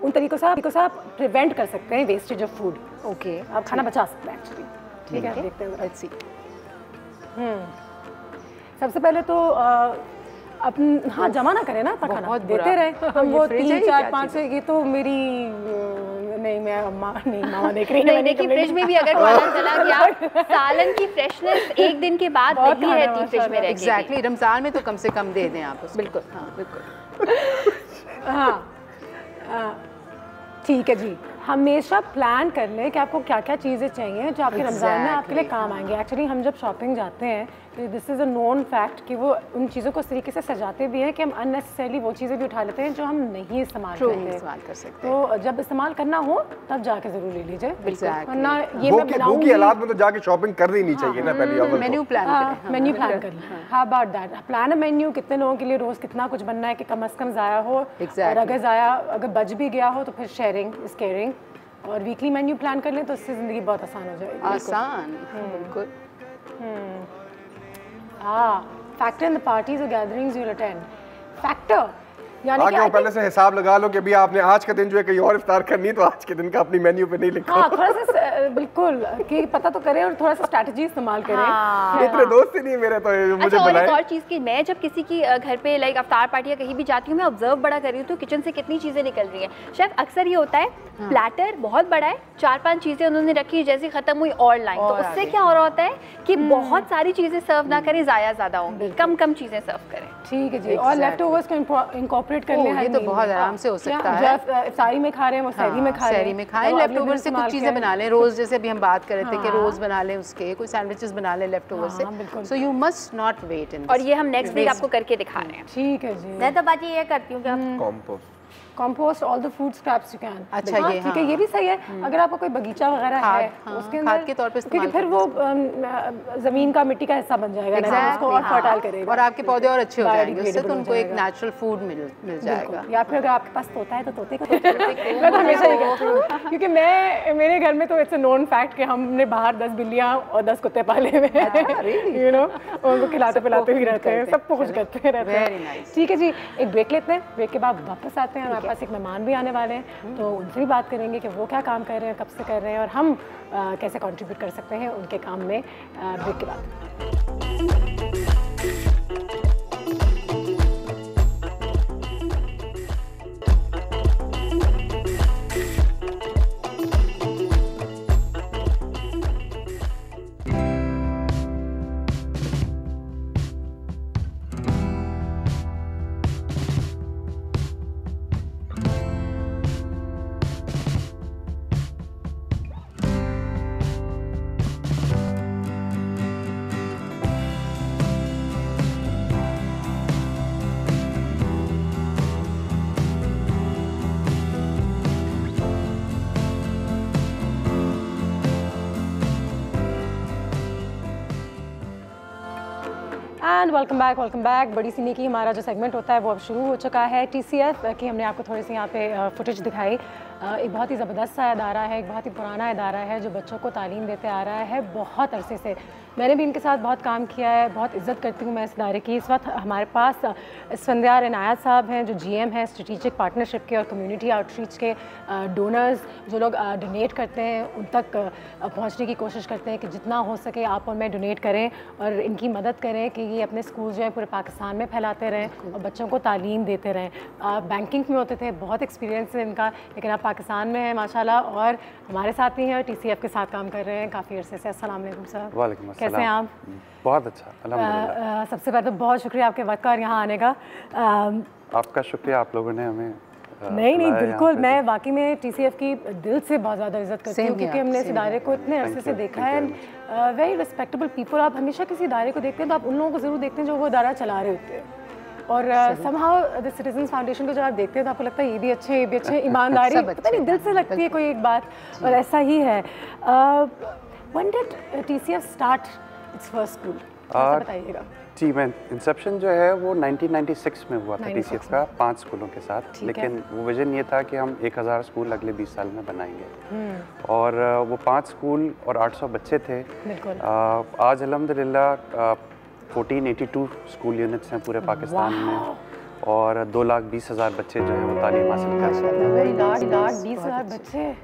उन तरीकों से आप प्रिवेंट कर सकते हैं वेस्टेज ऑफ फूड। ओके, आप खाना बचा सकते हैं एक्चुअली। ठीक है, देखते हैं। Let's see. सबसे पहले तो हाँ जमा ना करें ना, खाना देते रहे हम वो 3 4 5 से। ये तो मेरी नहीं, मैं मामा देख रही नहीं कि फ्रिज में भी अगर खाना चला गया, सालन की फ्रेशनेस एक दिन के बाद नहीं रहती फ्रिज में रहेगी। एग्जैक्टली, रमज़ान में तो कम से कम दे दें आप। बिल्कुल, हाँ बिल्कुल। हाँ ठीक है जी। हमेशा प्लान कर लें कि आपको क्या क्या चीज़ें चाहिए जो आपके रमज़ान में आपके लिए काम आएंगे। एक्चुअली हम जब शॉपिंग जाते हैं तो this is a known fact कि वो उन चीज़ों को इस तरीके से सजाते भी हैं कि हम अननेसेसरीली वो चीज़ें भी उठा लेते हैं जो हम नहीं इस्तेमाल कर सकते। तो जब इस्तेमाल करना हो तब जाके ज़रूर ले लीजिए, वरना ये मैं बनाऊंगी की हालात में तो जाके शॉपिंग कर ही नहीं चाहिए ना। पहले मेन्यू प्लान करें, मेन्यू प्लान कर लें। How about that, plan a menu, कितने लोगों के लिए रोज़ कितना कुछ बनना है कि कम से कम ज़ाया हो, और अगर बच भी गया हो तो फिर शेयरिंग इज केयरिंग। और वीकली मेन्यू प्लान कर लें तो इससे ज़िंदगी बहुत आसान हो जाएगी। आसान, बिल्कुल। फैक्टर इन द पार्टीज और गैदरिंग्स यू अटेंड। फैक्टर यानी कि पहले से हिसाब लगा लो कि अभी आपने आज का दिन जो है कहीं और इफ्तार करनी, तो आज के दिन का अपनी मेन्यू पे नहीं लिखा। थोड़ा सा बिल्कुल कि पता तो करें और थोड़ा सा स्ट्रैटेजी इस्तेमाल करें। इतने दोस्त ही नहीं मेरे तो मुझे बुलाए। और चीज़ की मैं जब किसी की घर पे लाइक अफ्तार पार्टी या कहीं भी जाती हूँ, मैं ऑब्जर्व बड़ा कर रही हूँ तो किचन से कितनी चीज़ें निकल रही हैं। शेफ अक्सर ये होता है प्लेटर बहुत बड़ा है, 4-5 चीज़ें उन्होंने रखी, जैसे खत्म हुई और लाइन, तो उससे क्या हो रहा होता है कि बहुत सारी चीज़ें सर्व ना करें, ज़ाया ज़्यादा होंगी, कम चीज़ें सर्व करें। ठीक है जी। और लेफ्ट ओवर्स को इंकॉर्पोरेट कर लें। ये तो बहुत आराम से हो सकता है। जो इफ्तारी में खा रहे हैं वो सहरी में खा रहे हैं, सहरी में खाएं, लेफ्ट ओवर से कुछ चीज़ें बना लें। रोज़ जैसे अभी हम बात कर रहे थे कि रोज़ बना लें, उसके कोई सैंडविचेस बना लें लेफ्ट ओवर से। So you must not wait in. और ये हम नेक्स्ट वीक आपको करके दिखा रहे हैं। ठीक है जी। मैं तो बाजी ये करती हूँ कि compost all the food scraps you can. अच्छा, ये ठीक है, ये भी सही है। अगर आपका कोई बगीचा वगैरह है उसके अंदर खाद के तौर पे इस्तेमाल, क्योंकि फिर वो जमीन का मिट्टी का हिस्सा बन जाएगा, उसको और फर्टाइल करेगा और आपके पौधे और अच्छे हो जाएंगे उससे, तो उनको एक नेचुरल फूड मिल जाएगा। या फिर अगर आपके पास तोता है तो तोते को मैं तो हमेशा ये कहती हूँ, क्योंकि मेरे घर में तो इट्स अ नोन फैक्ट कि हमने बाहर 10 बिल्लियाँ और 10 कुत्ते पाले हुए हैं, यू नो, उनको खिलाते पिलाते भी रहते हैं, सबको कुछ करते रहते हैं। ठीक है जी, एक ब्रेक लेते हैं, ब्रेक के बाद वापस आते हैं। हमारे पास एक मेहमान भी आने वाले हैं, तो उनसे भी बात करेंगे कि वो क्या काम कर रहे हैं, कब से कर रहे हैं और हम कैसे कंट्रीब्यूट कर सकते हैं उनके काम में ब्रेक के बाद। And welcome back. बड़ी सी नेकी हमारा जो सेगमेंट होता है वो अब शुरू हो चुका है। TCF की हमने आपको थोड़ी सी यहाँ पे फुटेज दिखाई। एक बहुत ही ज़बरदस्त सा इदारा है, एक बहुत ही पुराना इदारा है जो बच्चों को तालीम देते आ रहा है बहुत अरसे से। मैंने भी इनके साथ बहुत काम किया है, बहुत इज़्ज़त करती हूँ मैं इस इदारे की। इस वक्त हमारे पास इसफंदियार इनायत साहब हैं जो GM हैं स्ट्रेटिजिक पार्टनरशिप के और कम्युनिटी आउटरीच के। डोनर्स जो लोग डोनेट करते हैं उन तक पहुँचने की कोशिश करते हैं कि जितना हो सके आप और मैं डोनेट करें और इनकी मदद करें कि ये अपने स्कूल जो है पूरे पाकिस्तान में फैलाते रहें और बच्चों को तालीम देते रहें। बैंकिंग में होते थे, बहुत एक्सपीरियंस है इनका, लेकिन आप पाकिस्तान में हैं माशाल्लाह और हमारे साथ ही हैं और TCF के साथ काम कर रहे हैं काफ़ी अरसे से। अस्सलाम वालेकुम सर। वालेकुम अस्सलाम। कैसे हैं आप? बहुत अच्छा, अल्हम्दुलिल्लाह। सबसे पहले तो बहुत शुक्रिया आपके वक्त का और यहाँ आने का। आपका शुक्रिया, आप लोगों ने हमें नहीं बिल्कुल, मैं वाकई में TCF की दिल से बहुत ज़्यादा इज्जत करती हूँ क्योंकि हमने इस इदारे को इतने अरसे से देखा है। And very respectable people. आप हमेशा किसी इदारे को देखते हैं तो आप उन लोगों को ज़रूर देखते हैं जो वो इदारा चला रहे होते हैं और समहाउ द सिटीजन्स फाउंडेशन को जब आप देखते हैं तो आपको लगता है ये भी अच्छे, ये भी अच्छे। ईमानदारी पता नहीं दिल से लगती है कोई एक बात, और ऐसा ही है। When did TCF start it's first school, बताइएगा। जी, मैं इंसेप्शन जो है वो 1996 में हुआ था TCF का 5 स्कूलों के साथ, लेकिन वो विजन ये था कि हम 1000 स्कूल अगले 20 साल में बनाएंगे और वो 5 स्कूल और 800 बच्चे थे। आज अल्हम्दुलिल्लाह 1482 स्कूल यूनिट्स हैं पूरे पाकिस्तान में और 2,20,000 बच्चे जो हैं वो तालीम हासिल कर सकते हैं।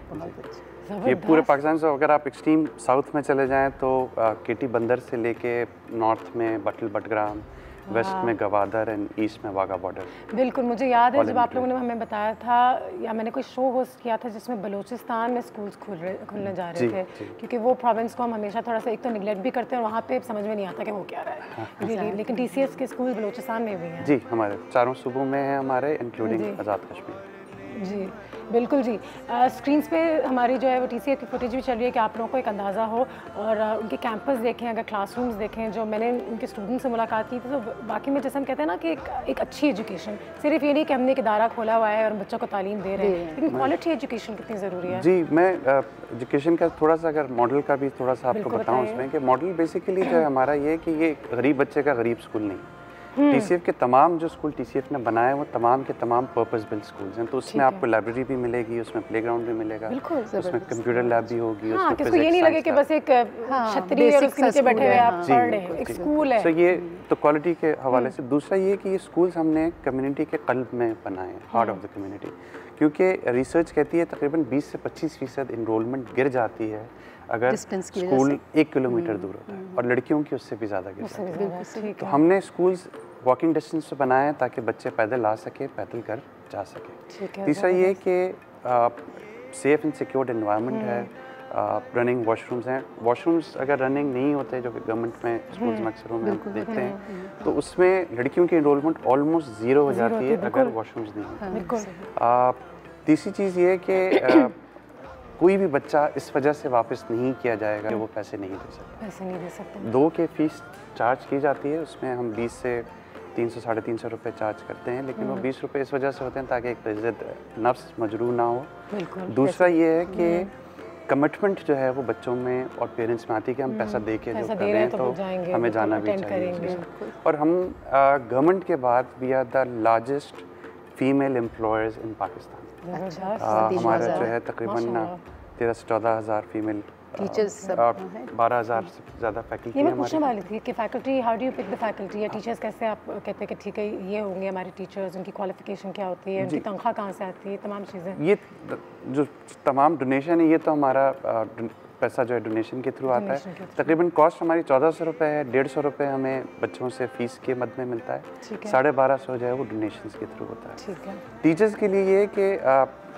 ये पूरे पाकिस्तान से, अगर आप एक्सट्रीम साउथ में चले जाएं तो केटी बंदर से लेके नॉर्थ में बटल बटग्राम, वेस्ट में गवादर एंड ईस्ट में वाघा बॉर्डर। बिल्कुल, मुझे याद है जब आप लोगों ने हमें बताया था या मैंने कोई शो होस्ट किया था जिसमें बलूचिस्तान में स्कूल्स खुलने जा रहे थे, क्योंकि वो प्रोविंस को हम हमेशा थोड़ा सा एक तो निगलेक्ट भी करते हैं और वहाँ पे समझ में नहीं आता कि वो क्या रहा है। लेकिन TCF के स्कूल बलूचिस्तान में भी हैं। जी, हमारे 4 सूबों में हैं हमारे, इंक्लूडिंग आज़ाद कश्मीर। जी बिल्कुल जी। स्क्रीन्स पे हमारी जो है वो TCF की फुटेज भी चल रही है कि आप लोगों को एक अंदाज़ा हो और उनके कैंपस देखें, अगर क्लासरूम्स देखें। जो मैंने उनके स्टूडेंट से मुलाकात की थी तो बाकी में जैसे हम कहते हैं ना कि एक अच्छी एजुकेशन, सिर्फ ये नहीं कि हमने एक इदारा खोला हुआ है और बच्चों को तालीम दे रहे हैं, लेकिन क्वालिटी एजुकेशन कितनी ज़रूरी है। जी, मैं एजुकेशन का थोड़ा सा अगर मॉडल का भी थोड़ा सा आपको बताऊँ उसमें कि मॉडल बेसिकली जो है हमारा ये कि ये गरीब बच्चे का गरीब स्कूल नहीं। TCF के तमाम जो स्कूल TCF ने बनाए वो तमाम के तमाम पर्पस बिल्ड स्कूल्स हैं, तो उसमें आपको लाइब्रेरी भी मिलेगी, उसमें प्लेग्राउंड भी मिलेगा, उसमें कंप्यूटर लैब भी होगी, उसमें फिजिक्स ये नहीं लगे कि बस एक छतरी और उसके नीचे बैठे हुए आप पढ़ रहे हैं, एक स्कूल है। तो ये तो क्वालिटी के हवाले से। दूसरा ये कि ये स्कूल्स हमने कम्युनिटी के कल्ब में बनाए हैं, हार्ट ऑफ द कम्युनिटी, क्योंकि रिसर्च कहती है तकरीबन 20 से 25% इनरोलमेंट गिर जाती है अगर स्कूल 1 किलोमीटर दूर होता है और लड़कियों की उससे भी ज़्यादा गिर जाती है। तो हमने स्कूल्स वॉकिंग डिस्टेंस से बनाए ताकि बच्चे पैदल आ सके, पैदल कर जा सके। तीसरा ये कि सेफ एंड सिक्योर्ड एनवायरनमेंट है, रनिंग वॉशरूम्स हैं। वॉशरूम्स अगर रनिंग नहीं होते, जो कि गवर्नमेंट में स्कूल्स में अक्सरों में हम देखते हैं, तो उसमें लड़कियों की इनरोलमेंट ऑलमोस्ट 0 हो जाती है अगर वॉशरूम्स नहीं होते। तीसरी चीज़ ये कि कोई भी बच्चा इस वजह से वापस नहीं किया जाएगा कि वो पैसे नहीं दे सकते। 2 के फीस चार्ज की जाती है, उसमें हम 20 से 300 साढ़े 300 रुपये चार्ज करते हैं, लेकिन वो 20 रुपये इस वजह से होते हैं ताकि एक इज्जत नफ्स मजरूह ना हो। दूसरा ये है कि कमिटमेंट जो है वो बच्चों में और पेरेंट्स में आती है कि हम पैसा दे के जो कर रहे हैं तो हमें जाना भी चाहिए। और हम गवर्नमेंट के बाद we are the largest female employers in Pakistan. हमारा जो है तकरीबन 13 से 14 हज़ार फीमेल टीचर्स, 12,000 से ज़्यादा फैकल्टी। ये मैं पूछने वाली थी कि faculty, how do you pick the faculty या टीचर्स, कैसे आप कहते हैं कि ठीक है ये होंगे हमारे टीचर्स, उनकी क्वालिफिकेशन क्या होती है, उनकी तनख्वाह कहाँ से आती है, तमाम चीज़ें? ये जो तमाम डोनेशन है, ये तो हमारा पैसा जो है डोनेशन के थ्रू आता है। तकरीबन कॉस्ट हमारी 1400 रुपये है। 150 रुपये हमें बच्चों से फ़ीस के मद में मिलता है, 1250 जो है वो डोनेशंस के थ्रू होता है। टीचर्स के लिए ये कि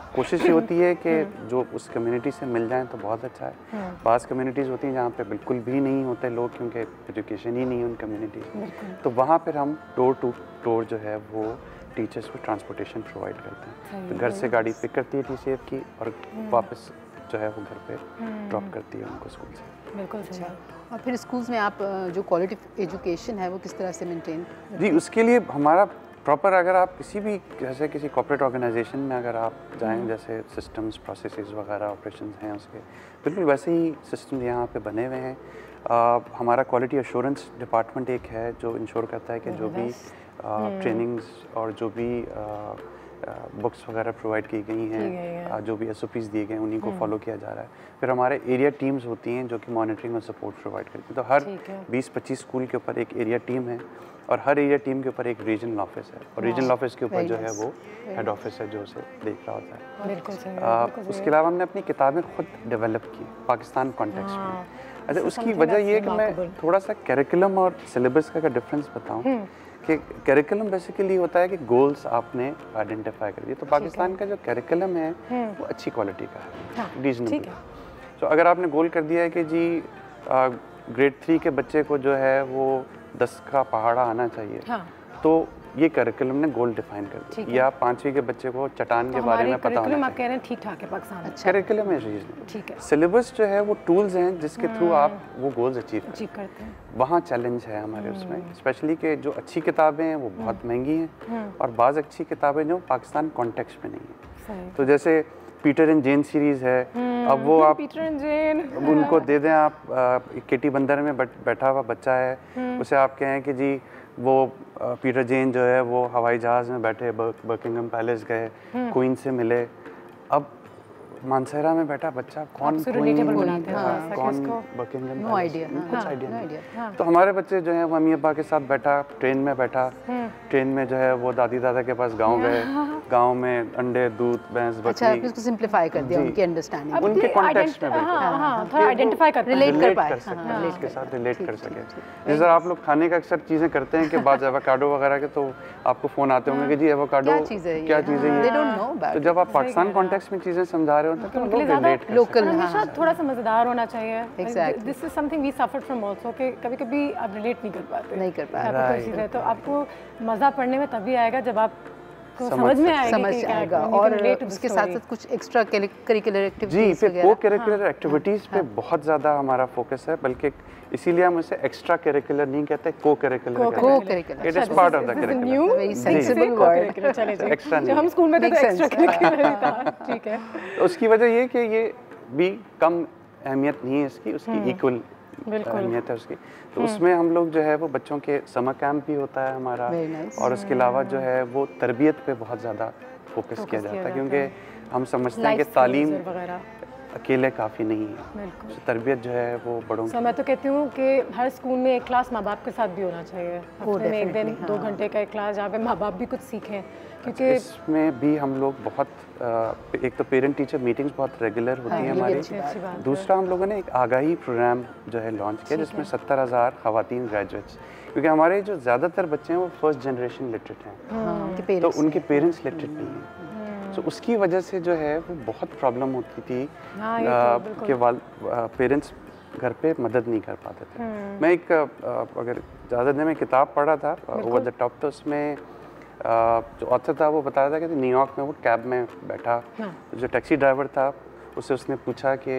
कोशिश ये होती है कि जो उस कम्युनिटी से मिल जाएं तो बहुत अच्छा है। बाज़ कम्युनिटीज़ होती हैं जहाँ पे बिल्कुल भी नहीं होते लोग, क्योंकि एजुकेशन ही नहीं है उन कम्युनिटीज़ में, तो वहाँ पर हम डोर टू डोर जो है वो टीचर्स को ट्रांसपोर्टेशन प्रोवाइड करते हैं। तो घर से गाड़ी पिक करती है TCF की और वापस जो है वो घर पे ड्रॉप करती है उनको स्कूल से। बिल्कुल सही। और फिर स्कूल्स में आप जो क्वालिटी एजुकेशन है वो किस तरह से मेंटेन? जी, उसके लिए हमारा प्रॉपर, अगर आप किसी भी जैसे किसी कॉर्पोरेट ऑर्गेनाइजेशन में अगर आप जाएं, जैसे सिस्टम्स, प्रोसेसेस वगैरह, ऑपरेशंस हैं उसके, बिल्कुल वैसे ही सिस्टम यहाँ पे बने हुए हैं। हमारा क्वालिटी एश्योरेंस डिपार्टमेंट एक है जो इंश्योर करता है कि जो भी ट्रेनिंग्स और जो भी बुक्स वगैरह प्रोवाइड की गई हैं, जो भी SOPs दिए गए हैं उन्हीं को फॉलो किया जा रहा है। फिर हमारे एरिया टीम्स होती हैं जो कि मॉनिटरिंग और सपोर्ट प्रोवाइड करती हैं। तो हर 20-25 स्कूल के ऊपर एक एरिया टीम है और हर एरिया टीम के ऊपर एक रीजनल ऑफिस है, और रीजनल ऑफिस के ऊपर जो है वो हेड ऑफिस है जो उसे देख रहा होता है। बिल्कुल सही। उसके अलावा हमने अपनी किताबें खुद डेवलप की पाकिस्तान कॉन्टेक्स्ट में। अच्छा, उसकी वजह ये है कि मैं थोड़ा सा करिकुलम और सिलेबस का डिफरेंस बताऊँ कि करिकुलम बेसिकली होता है कि गोल्स आपने आइडेंटिफाई कर दिए। तो पाकिस्तान का जो करिकुलम है वो अच्छी क्वालिटी का है, रीजनेबल। तो अगर आपने गोल कर दिया है कि जी ग्रेड 3 के बच्चे को जो है वो 10 का पहाड़ा आना चाहिए, तो ये करिकुलम ने गोल डिफाइन कर दिया। या 5वीं के बच्चे को चट्टान के बारे में पता होना आप कह रहे हैं ठीक ठाक है पाकिस्तान में। करिकुलम है रीजनेबल, ठीक है। सिलेबस जो है वो टूल्स हैं जिसके थ्रू आप वो गोल्स अचीव करते हैं। वहाँ चैलेंज है हमारे उसमें, स्पेशली कि जो अच्छी किताबें हैं वो बहुत महंगी हैं और बाज़ अच्छी किताबें जो पाकिस्तान कॉन्टेक्स्ट में नहीं है। तो जैसे पीटर एंड जेन सीरीज़ है, अब वो आप पीटर एंड जेन उनको दे दें, आप केटी बंदर में बैठा हुआ बच्चा है, उसे आप कहें कि जी वो पीटर जेन जो है वो हवाई जहाज़ में बैठे बकिंगम पैलेस गए, क्वीन से मिले। अब मानसेरा में बैठा बच्चा कौन कौन बकिंगम, नो आइडिया, कुछ आइडिया नहीं। तो हमारे बच्चे जो हैं वो अम्मी अब्बा के साथ बैठा, ट्रेन में बैठा, ट्रेन में जो है वो दादी दादा के पास गांव गए, गांव में अंडे, दूध, भैंस, बकरी। अच्छा, इसको सिंपलीफाई कर दिया उनकी अंडरस्टैंडिंग, उनके कॉन्टेक्स्ट में थोड़ा आइडेंटिफाई कर रिलेट कर पाए, उसके साथ रिलेट कर सके। जैसे आप लोग खाने का अक्सर चीज़ें करते हैं कि बाद एवोकाडो वगैरह के, तो आपको फ़ोन आते होंगे कि जी एवोकाडो क्या चीज़ है ये। तो जब आप पाकिस्तान कॉन्टेक्स्ट में चीज़ें समझा रहे होते हैं तो लोग लोकल हमेशा थोड़ा सा मज़ेदार होना चाहिए। This is something we suffered from also कि कभी-कभी आप रिलेट नहीं कर पाते। तो आपको मज़ा पढ़ने में तभी आएगा जब आप समझ में आएगा और उसके साथ साथ कुछ एक्स्ट्रा करिकुलर एक्टिविटीज जी, को करिकुलर एक्टिविटीज पे बहुत ज़्यादा हमारा फोकस है, बल्कि इसीलिए हम इसे एक्स्ट्रा करिकुलर नहीं कहते, को करिकुलर कहते हैं। It is part of the curriculum, very sensible word. चलिए एक्स्ट्रा जब हम स्कूल में थे तो एक्स्ट्रा करिकुलर ही था, ठीक है। उसकी वजह ये कि ये भी कम अहमियत नहीं है इसकी, उसकी इक्वल अहमियत है उसकी। तो उसमें हम लोग जो है वो बच्चों के समर कैंप भी होता है हमारा, और उसके अलावा जो है वो तरबियत पे बहुत ज़्यादा फोकस किया जाता है, क्योंकि हम समझते हैं कि तालीम अकेले काफ़ी नहीं है, तरबियत जो है वो बड़ों की। मैं तो कहती हूँ कि हर स्कूल में एक क्लास माँ बाप के साथ भी होना चाहिए, हफ्ते में एक दिन 2 घंटे का एक क्लास जहाँ पे माँ बाप भी कुछ सीखें, क्योंकि इसमें भी हम लोग बहुत एक तो पेरेंट टीचर मीटिंग्स बहुत रेगुलर होती हैं हमारी। दूसरा हम लोगों ने एक आगाही प्रोग्राम जो है लॉन्च किया जिसमें 70,000 ख़वातीन ग्रेजुएट्स, क्योंकि हमारे जो ज़्यादातर बच्चे हैं वो फर्स्ट जनरेशन लिटरेट हैं, तो उनके पेरेंट्स लिटरेट नहीं हैं। तो उसकी वजह से जो है वो बहुत प्रॉब्लम होती थी कि पेरेंट्स घर पे मदद नहीं कर पाते थे। मैं एक अगर ज़्यादा दिन में किताब पढ़ा था ओवर द टॉप, तो उसमें जो ऑथर था वो बता रहा था कि न्यूयॉर्क में वो कैब में बैठा, जो टैक्सी ड्राइवर था उसने पूछा कि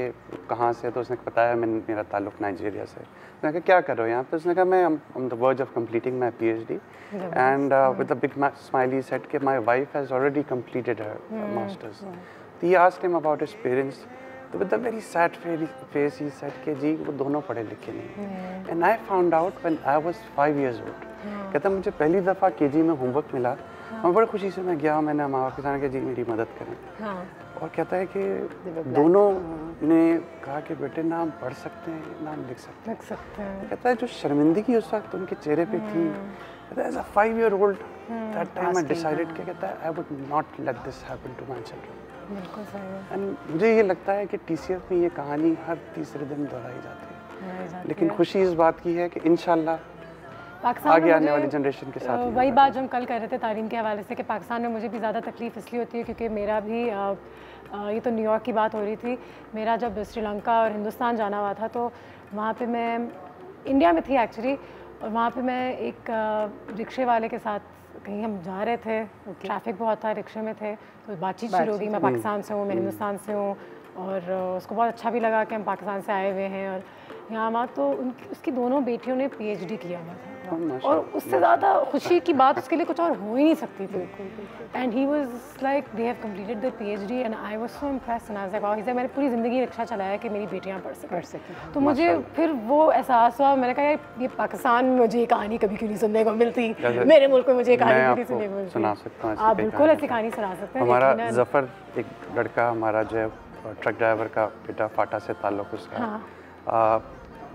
कहाँ से, तो उसने बताया मेरा ताल्लुक नाइजीरिया से। उसने कहा क्या कर रहे हो यहाँ पे? उसने कहा मैं on the verge of completing my PhD and with a big smile he said कि my wife has already completed her masters. He asked him about his parents, तो with a very sad face he said कि जी वो दोनों पढ़े लिखे नहीं। And I found out when I was 5 years old। कहता मुझे पहली दफ़ा KG में होमवर्क मिला, मैं बड़ी खुशी से मैं गया, मैंने माँ बाप के साथ कि जी मेरी मदद करें। और कहता है कि दोनों ने कहा कि बेटे ना हम पढ़ सकते हैं ना हम लिख सकते हैं। कहता है जो शर्मिंदगी उस वक्त उनके चेहरे पे थी, कहता है as a 5-year-old that time I decided कि कहता है I would not let this happen to my children. बिल्कुल सही। एंड मुझे ये लगता है कि TCF में ये कहानी हर तीसरे दिन दोहराई जाती है, लेकिन खुशी इस बात की है कि इंशाल्लाह आगे आने वाली जनरेशन के साथ वही बात जो हम कल कर रहे थे तालीम के हवाले से कि पाकिस्तान में मुझे भी ज़्यादा तकलीफ़ इसलिए होती है क्योंकि मेरा भी ये तो न्यूयॉर्क की बात हो रही थी, मेरा जब श्रीलंका और हिंदुस्तान जाना हुआ था तो वहाँ पे मैं इंडिया में थी एक्चुअली, और वहाँ पे मैं एक रिक्शे वाले के साथ कहीं हम जा रहे थे, ट्रैफिक बहुत था, रिक्शे में थे, तो बातचीत शुरू हो गई, मैं पाकिस्तान से हूँ, मैं हिंदुस्तान से हूँ, और उसको बहुत अच्छा भी लगा कि हम पाकिस्तान से आए हुए हैं। और यहाँ वहाँ तो उसकी दोनों बेटियों ने PhD किया हुआ था, और उससे ज़्यादा खुशी की बात उसके लिए कुछ और हो ही नहीं सकती थी। And he was like they have completed the PhD and I was so impressed. And I was like wow, he said मैंने पूरी ज़िंदगी रिक्शा चलाया कि मेरी बेटियाँ पढ़ सकें। तो मुझे फिर वो एहसास हुआ, मैंने कहा यार ये पाकिस्तान में मुझे ये कहानी कभी क्यों नहीं सुनने को मिलती, मेरे मुल्क में मुझे ये कहानी क्यों नहीं सुनने को मिलती। सुना सकता हूँ आप बिल्कुल ऐसी कहानी सुना सकते हैं। हमारा जफ़र एक लड़का हमारा जो है ट्रक ड्राइवर का बेटा, फाटा से ताल्लुक़ उसका,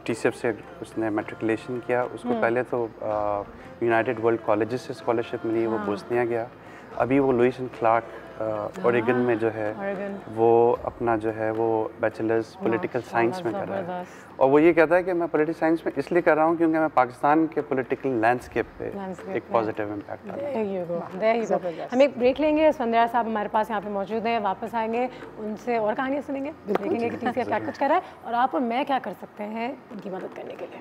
TCF से उसने मैट्रिकुलेशन किया। उसको पहले तो यूनाइटेड वर्ल्ड कॉलेजेस से स्कॉलरशिप मिली, वो बोस्निया गया। अभी वो लुइस एंड क्लार्क ओरेगन में जो है वो अपना जो है वो बैचलर्स पॉलिटिकल साइंस में कर रहा है। और वो ये कहता है कि मैं पॉलिटिकल साइंस में इसलिए कर रहा हूँ क्योंकि मैं पाकिस्तान के पॉलिटिकल लैंडस्केप पे एक पॉजिटिव इम्पैक्ट डालूँ। हम एक ब्रेक लेंगे, स्फंदयार साहब हमारे पास यहाँ पे मौजूद हैं, वापस आएंगे, उनसे और कहानियाँ सुनेंगे, देखेंगे कि TCF क्या कुछ कर रहा है और आप और मैं क्या कर सकते हैं उनकी मदद करने के लिए।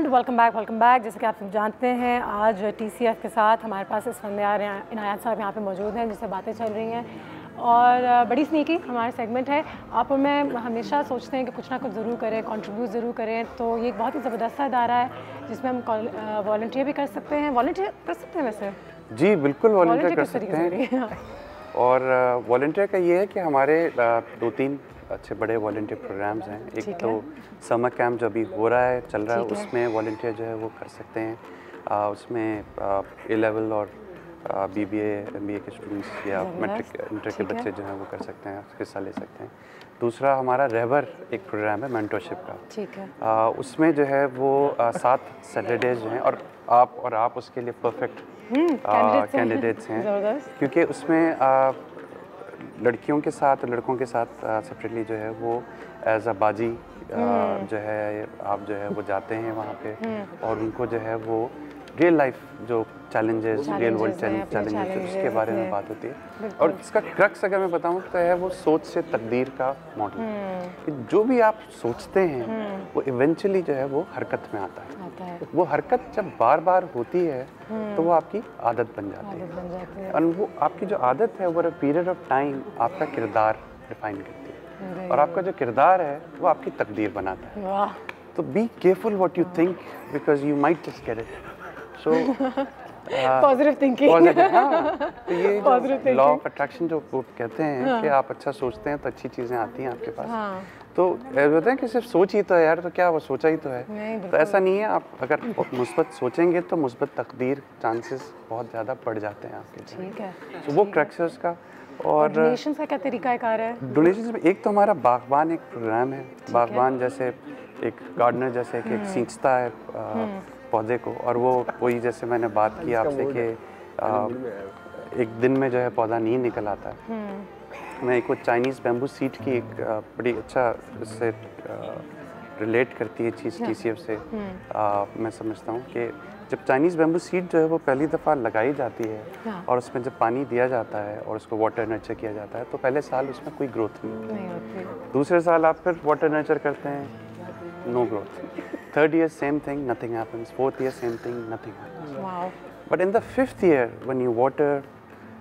Welcome back. जैसे कि आप सब जानते हैं आज TCF के साथ हमारे पास स्फंदयार इनायत साहब यहाँ पे मौजूद हैं जिससे बातें चल रही हैं और बड़ी स्नीकी हमारा सेगमेंट है। आप और मैं हमेशा सोचते हैं कि कुछ ना कुछ ज़रूर करें, कंट्रीब्यूट ज़रूर करें, तो ये एक बहुत ही ज़बरदस्त इदारा है जिसमें हम वॉलंटियर भी कर सकते हैं। वॉलंटियर कर सकते हैं वैसे? जी बिल्कुल वॉलंटियर कर सकते हैं। और वॉलंटियर का ये है कि हमारे 2-3 अच्छे बड़े वॉलंटियर प्रोग्राम्स हैं। एक तो समर कैंप जो अभी हो रहा है, चल रहा है, उसमें वॉलंटियर जो है वो कर सकते हैं। उसमें A-level और BBA MBA के स्टूडेंट्स या मैट्रिक इंटर के बच्चे जो हैं वो कर सकते हैं, हिस्सा ले सकते हैं। दूसरा हमारा रहबर एक प्रोग्राम है मेंटरशिप का, ठीक है। उसमें जो है वो 7 सैटरडेज जो हैं और आप उसके लिए परफेक्ट कैंडिडेट्स हैं, क्योंकि उसमें लड़कियों के साथ लड़कों के साथ सेपरेटली जो है वो एज अ बाजी जो है आप जो है वो जाते हैं वहाँ पे और उनको जो है वो रियल लाइफ जो चैलेंजेस रियल वर्ल्ड चैलेंजेस उसके बारे में बात होती है। और इसका क्रक्स अगर मैं बताऊँ तो है वो सोच से तकदीर का मॉडल, कि जो भी आप सोचते हैं वो इवेंचुअली जो है वो हरकत में आता है। वो हरकत जब बार बार होती है तो वो आपकी आदत बन जाती है और वो आपकी जो आदत है over a period of time आपका किरदार डिफाइन करती है और आपका जो किरदार है वो आपकी तकदीर बनाता है। तो be careful what you think because you might just get it. So positive thinking, तो ये जो लॉ ऑफ अट्रैक्शन जो कहते हैं कि आप अच्छा सोचते हैं तो अच्छी चीज़ें आती हैं आपके पास। तो बोलते हैं कि सिर्फ सोच ही तो है यार, तो क्या वो सोचा ही तो है, तो ऐसा नहीं है। आप अगर मुस्बत सोचेंगे तो मुस्बत तकदीर चांसेस बहुत ज़्यादा बढ़ जाते हैं आपके। ठीक है, तो वो क्रक्स का। और डोनेशन का क्या तरीकाकार है? डोनेशन में एक तो हमारा बागबान एक प्रोग्राम है, बागबान जैसे एक गार्डनर जैसे कि एक सींचता है पौधे को, और वो वही जैसे मैंने बात की आपसे कि एक दिन में जो है पौधा नहीं निकल आता है। मैं एक वो चाइनीज़ बैम्बू सीड की एक बड़ी अच्छा इससे रिलेट करती है चीज़ TCF से। मैं समझता हूँ कि जब चाइनीज़ बैम्बू सीड जो है वो पहली दफ़ा लगाई जाती है और उसमें जब पानी दिया जाता है और उसको वाटर नर्चर किया जाता है तो पहले साल उसमें कोई ग्रोथ नहीं होती। दूसरे साल आप फिर वाटर नर्चर करते हैं, no growth. Third year same thing, nothing happens. Fourth year same thing, nothing happens. Wow. But in the 5th year when you water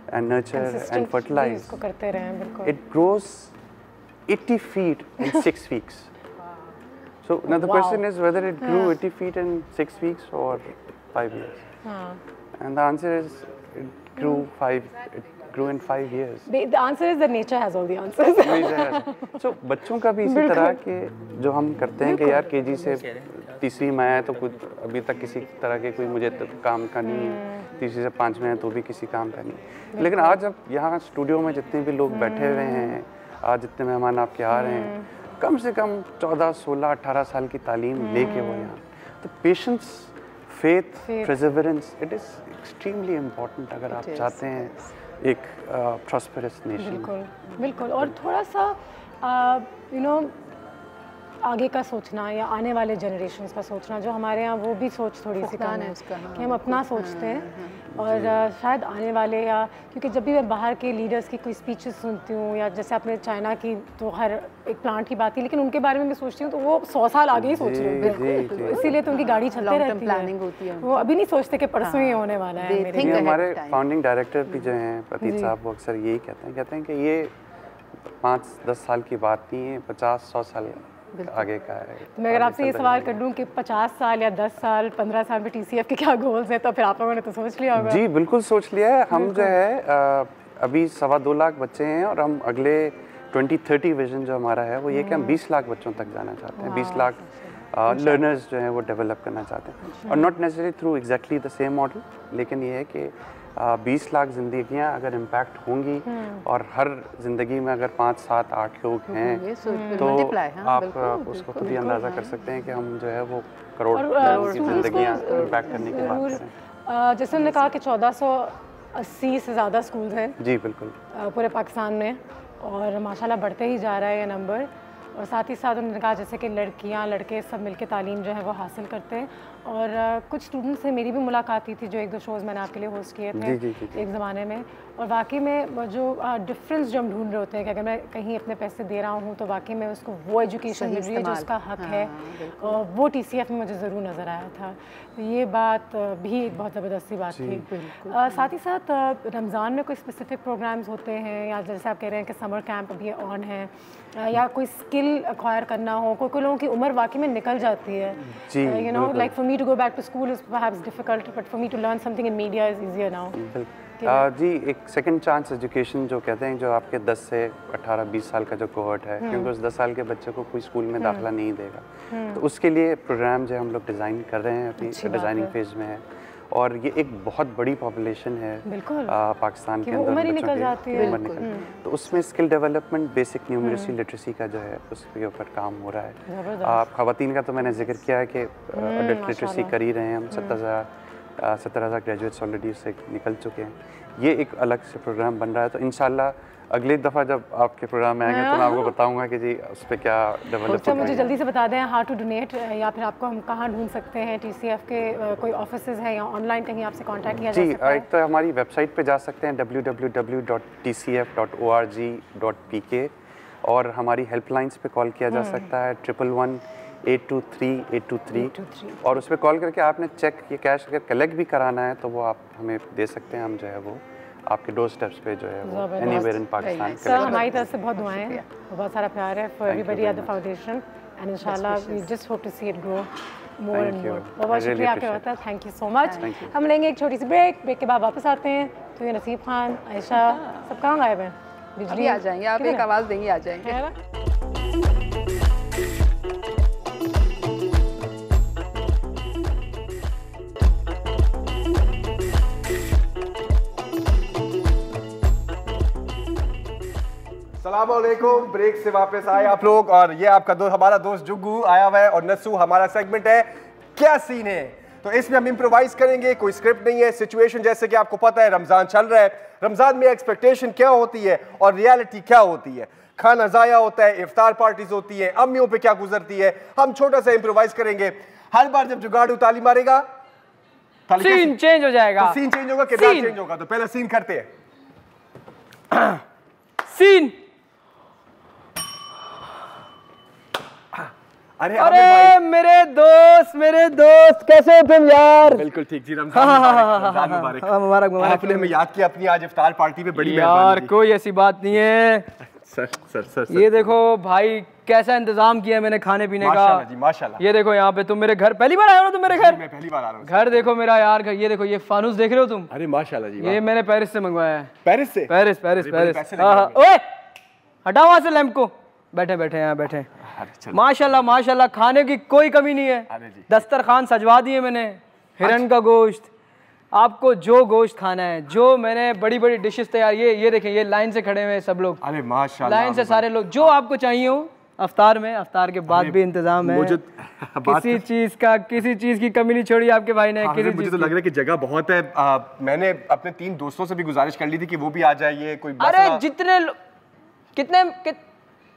and nurture and fertilize, it grows 80 feet in 6 weeks. So now the question is whether it grew 80 feet in 6 weeks or 5 years. And the answer is it grew in 5 years. The answer is that nature has all the answers. So बच्चों का भी इसी तरह के जो हम करते हैं कि यार KG से तीसरी में आया तो कुछ अभी तक किसी तरह के कोई मुझे काम का नहीं है, तीसरी से 5 में है तो भी किसी काम का नहीं। लेकिन आज जब यहाँ स्टूडियो में जितने भी लोग बैठे हुए हैं, आज जितने मेहमान आपके आ रहे हैं, कम से कम 14, 16, 18 साल की तालीम लेके वो यहाँ, तो patience, faith, perseverance, it is extremely important अगर आप चाहते हैं एक प्रॉस्पेरस नेशन। बिल्कुल बिल्कुल। और थोड़ा सा आगे का सोचना या आने वाले जनरेशन्स का सोचना, जो हमारे यहाँ वो भी सोच थोड़ी सी कम है कि हम अपना सोचते हैं और शायद आने वाले, या क्योंकि जब भी मैं बाहर के लीडर्स की कोई स्पीचेस सुनती हूँ या जैसे आपने चाइना की तो हर एक प्लांट की बात की, लेकिन उनके बारे में मैं सोचती हूँ तो वो 100 साल आगे ही सोच रहे हैं, इसीलिए तो उनकी गाड़ी चलते रहती प्लानिंग होती है। वो अभी नहीं सोचते कि परसों ही होने वाला है। हमारे फाउंडिंग डायरेक्टर भी जो हैं प्रतीत साहब, वो अक्सर यही कहते हैं कि ये 5-10 साल की बात नहीं है, 50-100 साल आगे का है। तो मैं अगर आपसे ये सवाल कर लूँ कि 50 साल या 10 साल 15 साल में TCF के क्या गोल्स हैं, तो फिर आप लोगों ने तो सोच लिया होगा। जी बिल्कुल सोच लिया है। हम जो है अभी 2.25 लाख बच्चे हैं और हम अगले 2030 विजन जो हमारा है वो ये कि हम 20 लाख बच्चों तक जाना चाहते हैं, 20 लाख लर्नर्स जो हैं वो डेवलप करना चाहते हैं, और not necessary through exactly the same model, लेकिन ये है कि 20 लाख ज़िंदगियाँ अगर इम्पैक्ट होंगी और हर ज़िंदगी में अगर 5, 7, 8 लोग हैं तो आप उसको खुद ही अंदाज़ा कर सकते हैं कि हम जो है वो करोड़ की ज़िंदगियाँ इम्पैक्ट करने की बात करें। जैसे हमने कहा कि 1480 से ज़्यादा स्कूल्स हैं जी बिल्कुल पूरे पाकिस्तान में, और माशाल्लाह बढ़ते ही जा रहा है ये नंबर। और साथ ही साथ उन्होंने कहा जैसे कि लड़कियां लड़के सब मिलके तालीम जो है वो हासिल करते हैं। और कुछ स्टूडेंट्स से मेरी भी मुलाकात हुई थी, जो 1-2 शोज़ मैंने आपके लिए होस्ट किए थे एक ज़माने में, और वाकई में जो डिफरेंस जो हम ढूंढ रहे होते हैं कि अगर मैं कहीं अपने पैसे दे रहा हूँ तो वाकई में उसको वो एजुकेशन मिल रही है जो उसका हक है, और वो TCF में मुझे ज़रूर नज़र आया था। तो ये बात भी एक बहुत ज़बरदस्ती बात थी। साथ ही साथ रमज़ान में कोई स्पेसिफिक प्रोग्राम्स होते हैं, या जैसे आप कह रहे हैं कि समर कैंप अभी ऑन है, या कोई स्किल एक्वायर करना हो, कोई लोगों की उम्र वाकई में निकल जाती है, you know like for me to go back to school is perhaps difficult, but for me to learn something in media is easier now. जी एक सेकंड चांस एजुकेशन जो कहते हैं, जो आपके 10 से 18-20 साल का जो कोहर्ट है, क्योंकि उस 10 साल के बच्चे को कोई स्कूल में दाखिला नहीं देगा, तो उसके लिए प्रोग्राम जो हम लोग डिज़ाइन कर रहे हैं, अभी डिज़ाइनिंग फेज में है। और ये एक बहुत बड़ी पॉपुलेशन है पाकिस्तान के अंदर, उम्र ही निकल जाती है, तो उसमें skill development, basic numeracy, literacy का जो है उसके ऊपर काम हो रहा है। ख़वातीन का तो मैंने जिक्र किया है कि अडल्ट लिटरेसी कर ही रहे हैं हम, 70,000 ग्रेजुएट्स ऑलरेडी उससे निकल चुके हैं। ये एक अलग से प्रोग्राम बन रहा है, तो इंशाल्लाह अगली दफ़ा जब आपके प्रोग्राम में आएंगे तो मैं आपको बताऊंगा कि जी उस पर क्या डेवलप। मुझे जल्दी से बता दें हाउ टू डोनेट, या फिर आपको हम कहाँ ढूंढ सकते हैं? TCF के कोई ऑफिसेज हैं या ऑनलाइन कहीं आपसे कांटेक्ट किया जा सकता है? एक तो हमारी वेबसाइट पे जा सकते हैं www.tcf.org.pk, और हमारी हेल्पलाइंस पे कॉल किया जा सकता है 111-823-823, और उस पर कॉल करके आपने चेक या कैश अगर कलेक्ट भी कराना है तो वो आप हमें दे सकते हैं, हम जो है वो आपके डोर स्टेप्स पे जो है वो एनीवेयर इन पाकिस्तान। सर हमारी तरफ से बहुत दुआएं हैं, बहुत सारा प्यार है for everybody at the foundation, and इंशाल्लाह we just hope to see it grow more and more. बहुत शुक्रिया आपका होता है, थैंक यू सो मच। हम लेंगे एक छोटी सी ब्रेक के बाद वापस आते हैं। तो ये नसीब खान, आयशा सब कहाँ गायब हैं? बिजली आ जाएंगे, आप एक आवाज़ देंगे आ जाएंगे। अस्सलामुअलैकुम, ब्रेक से वापस आए आप लोग, और ये आपका हमारा दोस्त जुग्गू आया हुआ है, और नस्सू हमारा सेगमेंट है क्या सीन है। तो इसमें हम इम्प्रोवाइज करेंगे, कोई स्क्रिप्ट नहीं है, सिचुएशन जैसे कि आपको पता है रमज़ान चल रहा है, रमज़ान में एक्सपेक्टेशन क्या होती है और रियलिटी क्या होती है। खाना ज़ाया होता है, इफ्तार पार्टीज होती है, अम्मियों पे क्या गुजरती है। हम छोटा सा इम्प्रोवाइज करेंगे। हर बार जब जुगाड़ू ताली मारेगा सीन चेंज हो जाएगा, सीन चेंज होगा, किरदार चेंज होगा। तो पहला सीन करते हैं। सीन अरे मेरे दोस्त कैसे हो तुम यार? बिल्कुल ठीक जी, रमजान मुबारक। मुबारक। आपने हमें याद किया अपनी आज इफ्तार पार्टी पे, बड़ी यार कोई ऐसी बात नहीं है। सर ये देखो भाई कैसा इंतजाम किया मैंने खाने पीने का। जी माशाल्लाह। ये देखो यहाँ पे तुम मेरे घर पहली बार आए हो, तुम मेरे घर? मैं पहली बार आ रहा हूँ। घर देखो मेरा यार, घर ये देखो, ये फानूस देख रहे हो तुम? अरे माशाल्लाह जी, ये मैंने पेरिस से मंगवाया है। पेरिस से? पेरिस। ओए हटाओ वहाँ से लैंप को, बैठे यहाँ बैठे। माशाल्लाह खाने की कोई कमी नहीं है, दस्तरखान सजवा दिए मैंने, हिरन का गोश्त, आपको जो गोश्त खाना है, जो मैंने बड़ी बड़ी डिशेस तैयार, ये देखें, ये लाइन से खड़े हुए हैं सब लोग। अरे माशाल्लाह, लाइन से सारे लोग, जो आपको चाहिए हो अफ्तार में, अफ्तार के बाद भी इंतजाम है। किसी चीज की कमी नहीं छोड़ी आपके भाई ने। मुझे तो लग रहा है कि जगह बहुत है। मैंने अपने 3 दोस्तों से भी गुजारिश कर ली थी कि वो भी आ जाइए। कोई अरे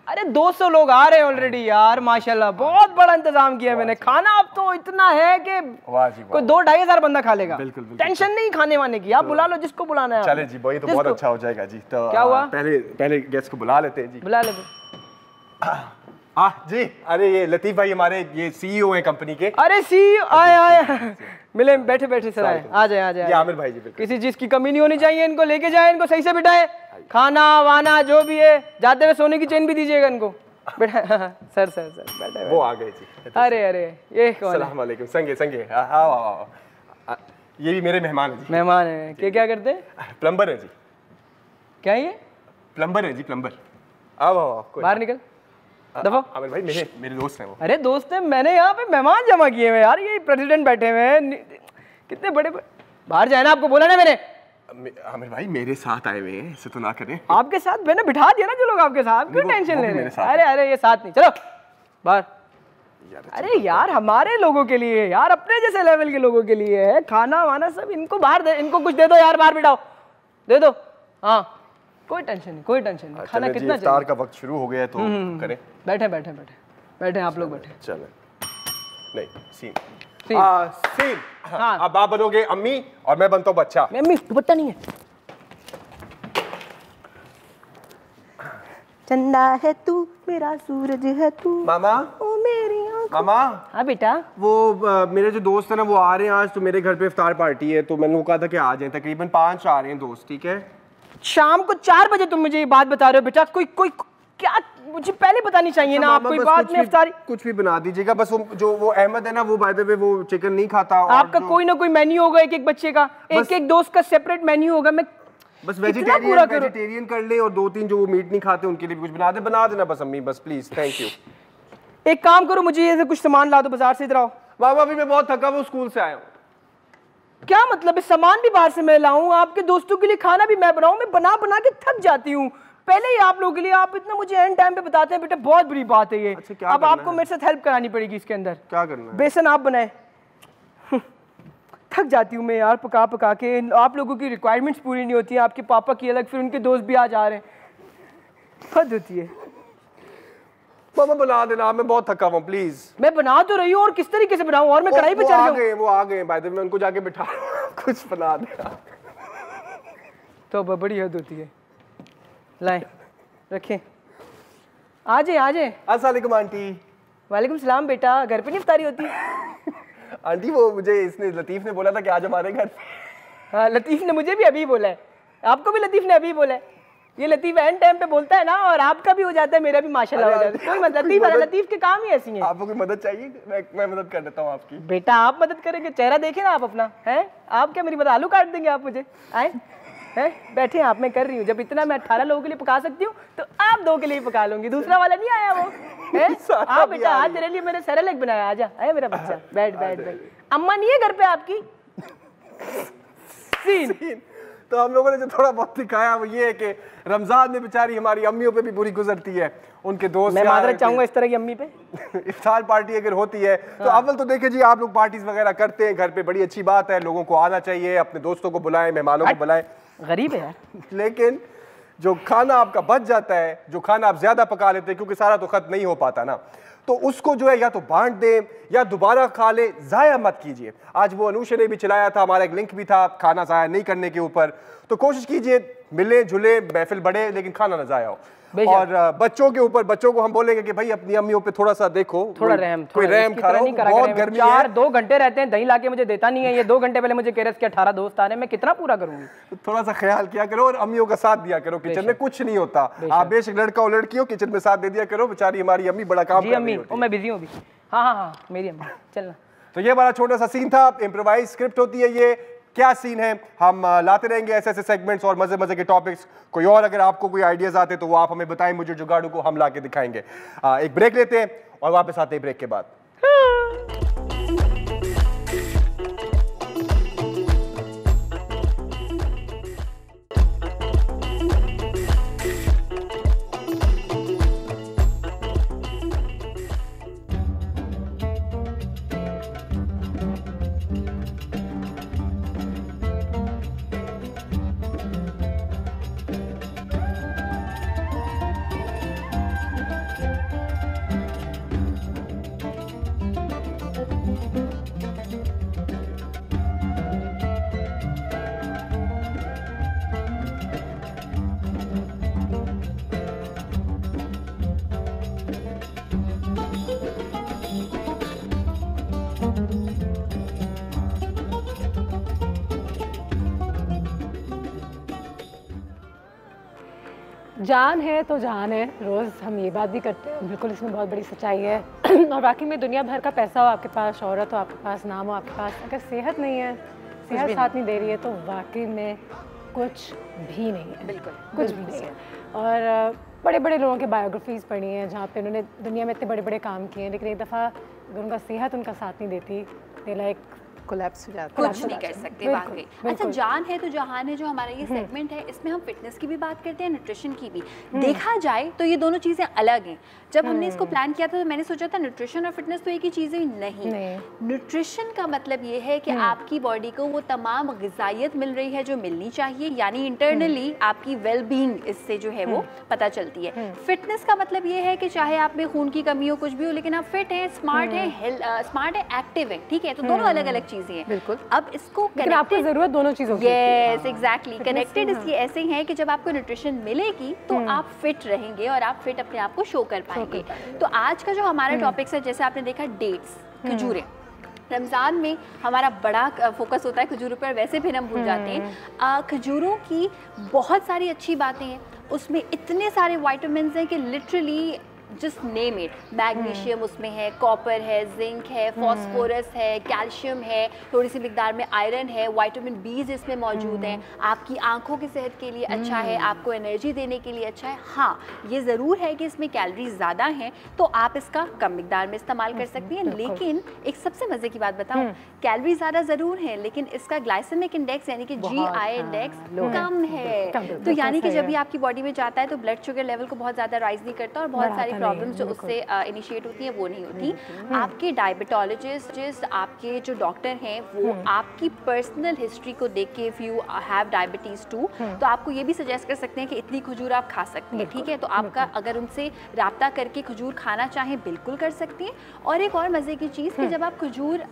अरे 200 लोग आ रहे हैं ऑलरेडी यार, माशाल्लाह बहुत बड़ा इंतजाम किया मैंने। खाना अब तो इतना है कि कोई 2-2.5 हजार बंदा खा लेगा। बिल्कुल टेंशन नहीं खाने वाने की, आप बुला लो जिसको बुलाना है। चले जी भाई, तो बहुत अच्छा हो जाएगा जी। तो क्या हुआ? पहले गेस्ट को बुला लेते हैं जी। बुला लेते जी। अरे ये लतीफ भाई हमारे ये CEO हैं कंपनी के। अरे CEO आए मिले, बैठे सर, आ जाए। आमिर भाई जी। किसी चीज की कमी नहीं होनी चाहिए, इनको लेके जाए, इनको सही से बिठाए, खाना वाना जो भी है, जाते हुए सोने की चेन भी दीजिएगा इनको। बैठा सर बैठे। वो आ गए जी। अरे ये कौन? अस्सलाम वालेकुम। संगे ये भी मेरे मेहमान हैं जी। मेहमान है क्या करते हैं? प्लम्बर है जी। क्या ये? प्लम्बर है जी, प्लम्बर। आओ बाहर निकल दफा। आमिर भाई मेरे दोस्त हैं वो। अरे दोस्त है, मैंने यहाँ पे मेहमान जमा किए हुए यार, ये प्रेसिडेंट बैठे हुए हैं, कितने बड़े। बाहर जाए ना, आपको बोला ना मैंने। आमिर भाई मेरे साथ आए हुए हैं, ऐसे तो ना करें। आपके साथ मैंने बिठा दिया ना जो लोग आपके साथ, क्यों टेंशन ले रहे हैं? अरे ये साथ नहीं, चलो बाहर। अरे यार हमारे लोगों के लिए यार, अपने जैसे लेवल के लोगों के लिए है, खाना वाना सब। इनको बाहर दे, इनको कुछ दे दो यार, बाहर बिठाओ, दे दो। हाँ कोई टेंशन नहीं। खाना कितना इफ्तार का वक्त शुरू हो गया है तो करें। बैठे आप लोग बैठे। चलो नहीं सीन। हाँ। अब आप बनोगे अम्मी और मैं बनता हूँ बच्चा। अम्मी दुपट्टा नहीं है। चंदा है तू, मेरा सूरज है तू, मामा ओ मेरी आँख। मामा। हाँ बेटा। वो मेरे जो दोस्त है ना, वो आ रहे हैं आज, तो मेरे घर पे इफ्तार पार्टी है, तो मैंने वो कहा था कि आ जाएं। तकरीबन 5 आ रहे हैं दोस्त, ठीक है? शाम को 4 बजे तुम मुझे ये बात बता रहे हो बेटा? कोई क्या, मुझे पहले बतानी चाहिए ना। आप कोई बात में इफ्तारी कुछ भी बना दीजिएगा बस। वो अहमद है ना, वो बाय द वे वो चिकन नहीं खाता। आपका कोई ना कोई मेन्यू होगा, एक बच्चे का, एक दोस्त का सेपरेट मेन्यू होगा। मैं बस वेजिटेरियन कर ले, और 2-3 जो वो मीट नहीं खाते उनके लिए भी कुछ बना देना बस अम्मी, बस प्लीज, थैंक यू। एक काम करो, मुझे ये कुछ सामान ला दो बाजार से, इधर आओ। बाबा अभी मैं बहुत थका हुआ स्कूल से आया हूँ। क्या मतलब है, सामान भी बाहर से मैं लाऊं, आपके दोस्तों के लिए खाना भी मैं बनाऊं, मैं बना बना के थक जाती हूँ। पहले ही आप लोगों के लिए आप इतना मुझे एंड टाइम पे बताते हैं, बेटा बहुत बुरी बात है ये। अच्छा, अब आपको मेरे साथ हेल्प करानी पड़ेगी इसके अंदर। क्या करना है? बेसन आप बनाए। थक जाती हूँ मैं यार पका पका के, आप लोगों की रिक्वायरमेंट्स पूरी नहीं होती हैं, आपके पापा की अलग, फिर उनके दोस्त भी आ जा रहे हैं, हद होती है। मामा बना देना, मैं बहुत थका हुआ, प्लीज। मैं बना तो रही हूँ, और किस तरीके से बनाऊँ, और मैं कढ़ाई पे चढ़ जाऊँ। वो आ गए बाय द वे, मैं उनको जाके बिठा कुछ बना देना। तो बड़ी हद होती है। लाए रखें, आ जाए। अस्सलाम वालेकुम आंटी। वालेकुम सलाम बेटा, घर पे नहीं इफ्तारी होती? आंटी वो मुझे इसने लतीफ़ ने बोला था कि आज हमारे घर। हाँ, लतीफ़ ने मुझे भी अभी बोला है, आपको भी लतीफ़ ने अभी बोला है। ये लतीफ़ एंड टाइम पे बोलता है ना, और आपका भी हो जाता है, मेरा भी माशाल्लाह हो जाता है। कोई मतलब लतीफ़ के काम ही ऐसी हैं। आपको कोई मदद चाहिए? मैं मदद कर देता हूँ आपकी। बेटा आप मदद करेंगे, चेहरा देखें ना आप अपना, है आप क्या मेरी मदद, आलू काट देंगे आप मुझे? आए हैं, बैठे आप, मैं कर रही हूँ। जब इतना मैं 18 लोगों के लिए पका सकती हूँ तो आप 2 के लिए पका लूंगी, दूसरा वाला नहीं आया वो है। आप बेटा आज तेरे लिए मैंने सेरेलैक बनाया, आजा, आया मेरा बच्चा, बैठ। अम्मा नहीं है घर पे आपकी? सीन तो हम लोगों ने जो थोड़ा बहुत दिखाया वो ये है कि रमजान में बेचारी हमारी अम्मियों पे भी बुरी गुजरती है, उनके दोस्त। मैं माजरत चाहूंगा इस तरह की अम्मी पे। इफ्तार पार्टी अगर होती है तो अव्वल तो देखिए जी, आप लोग पार्टीज वगैरह करते हैं घर पे, बड़ी अच्छी बात है, लोगों को आना चाहिए, अपने दोस्तों को बुलाएं, मेहमानों को बुलाएं। गरीब है यार। लेकिन जो खाना आपका बच जाता है, जो खाना आप ज्यादा पका लेते हैं, क्योंकि सारा तो खत्म नहीं हो पाता ना, तो उसको जो है या तो बांट दें या दोबारा खा ले, ज़ाया मत कीजिए। आज वो अनूशा ने भी चलाया था, हमारा एक लिंक भी था खाना ज़ाया नहीं करने के ऊपर, तो कोशिश कीजिए मिले जुले महफिल बढ़े लेकिन खाना ना ज़ाया हो। और बच्चों के ऊपर, बच्चों को हम बोलेंगे कि भाई अपनी अम्मियों पे थोड़ा सा देखो, थोड़ा रहम, कोई रहम करो, बहुत गर्मी है। 2 घंटे रहते हैं, दही लाके मुझे देता नहीं है, ये 2 घंटे पहले मुझे कह रहे थे 18 दोस्त आ रहे हैं, मैं कितना पूरा करूंगी? तो थोड़ा सा ख्याल किया करो और अम्मियों का साथ दिया करो, किचन में कुछ नहीं होता। आप बेशक लड़का हो लड़की हो, किचन में साथ दे दिया करो, बेचारी हमारी अम्मी बड़ा काम कर रही होती है। मैं बिजी हूँ अभी। हाँ मेरी अम्मी, चलना। तो ये बड़ा छोटा सा सीन था, इम्प्रोवाइज स्क्रिप्ट होती है ये। क्या सीन है, हम लाते रहेंगे ऐसे ऐसे सेगमेंट्स और मजे मजे के टॉपिक्स। कोई और अगर आपको कोई आइडियाज आते तो वो आप हमें बताएं, मुझे जुगाड़ू को हम ला के दिखाएंगे। एक ब्रेक लेते हैं और वापस आते हैं ब्रेक के बाद। जान है तो जान है, रोज़ हम ये बात भी करते हैं, बिल्कुल इसमें बहुत बड़ी सच्चाई है। और बाकी में दुनिया भर का पैसा हो आपके पास, शोहरत हो आपके पास, नाम हो आपके पास, अगर सेहत नहीं है, सेहत साथ नहीं दे रही है, तो वाकई में कुछ भी नहीं है, बिल्कुल कुछ भी नहीं है। और बड़े बड़े लोगों की बायोग्राफीज़ पढ़ी हैं जहाँ पे उन्होंने दुनिया में इतने बड़े बड़े काम किए हैं, लेकिन एक दफ़ा अगर उनका सेहत उनका साथ नहीं देती, दे लाइक कोलैप्स हो जाता है, कुछ नहीं कर सकते वाकई। अच्छा, जान है तो जहान है जो हमारा ये सेगमेंट है, इसमें हम फिटनेस की भी बात करते हैं, न्यूट्रिशन की भी। देखा जाए तो ये दोनों चीज़ें अलग हैं। जब हमने इसको प्लान किया था तो मैंने सोचा था न्यूट्रिशन और फिटनेस तो एक ही चीज़ें नहीं। न्यूट्रिशन का मतलब ये है कि आपकी बॉडी को वो तमाम ग़िज़ाइयत मिल रही है जो मिलनी चाहिए, यानी इंटरनली आपकी वेल बीइंग इससे जो है वो पता चलती है। फिटनेस का मतलब ये है कि चाहे आप में खून की कमी हो, कुछ भी हो, लेकिन आप फिट हैं, स्मार्ट हैं, स्मार्ट है, एक्टिव है, ठीक है? तो दोनों अलग अलग चीज़ें हैं। बिल्कुल। अब इसको आपको जरूरत दोनों चीज़ों की। यस एग्जैक्टली, कनेक्टेड इसकी ऐसे ही है कि जब आपको न्यूट्रिशन मिलेगी तो आप फिट रहेंगे और आप फिट अपने आप को शो कर पाएंगे। तो आज का जो हमारा टॉपिक है, जैसे आपने देखा, डेट्स, खजूरें। रमज़ान में हमारा बड़ा फोकस होता है खजूरों पर, वैसे फिर हम भूल जाते हैं। खजूरों की बहुत सारी अच्छी बातें हैं, उसमें इतने सारे विटामिन्स हैं कि literally just name it, magnesium उसमें है, कॉपर है, जिंक है, फॉस्फोरस है, कैल्शियम है, थोड़ी सी मिकदार में आयरन है, विटामिन बीज इसमें मौजूद हैं, आपकी आंखों की सेहत के लिए अच्छा है, आपको एनर्जी देने के लिए अच्छा है। हाँ, ये ज़रूर है कि इसमें कैलोरीज ज़्यादा हैं तो आप इसका कम मिकदार में इस्तेमाल कर सकती हैं, लेकिन एक सबसे मज़े की बात बताऊँ, कैलोरी ज़्यादा ज़रूर है लेकिन इसका ग्लाइसेमिक इंडेक्स यानी कि GI इंडेक्स कम है। तो यानी कि जब भी आपकी बॉडी में जाता है तो ब्लड शुगर लेवल को बहुत ज़्यादा राइज नहीं करता और बहुत सारी प्रॉब्लम्स जो उससे इनिशिएट होती हैं वो नहीं होती। आपके डायबिटोलॉजिस्ट, आपके जो डॉक्टर हैं वो आपकी पर्सनल हिस्ट्री को देख के if you have diabetes too तो आपको ये भी सजेस्ट कर सकते हैं कि इतनी खजूर आप खा सकते हैं, ठीक है। तो आपका अगर उनसे राब्ता करके खजूर खाना चाहें बिल्कुल कर सकती हैं। और एक और मज़े की चीज़ कि जब आप खजूर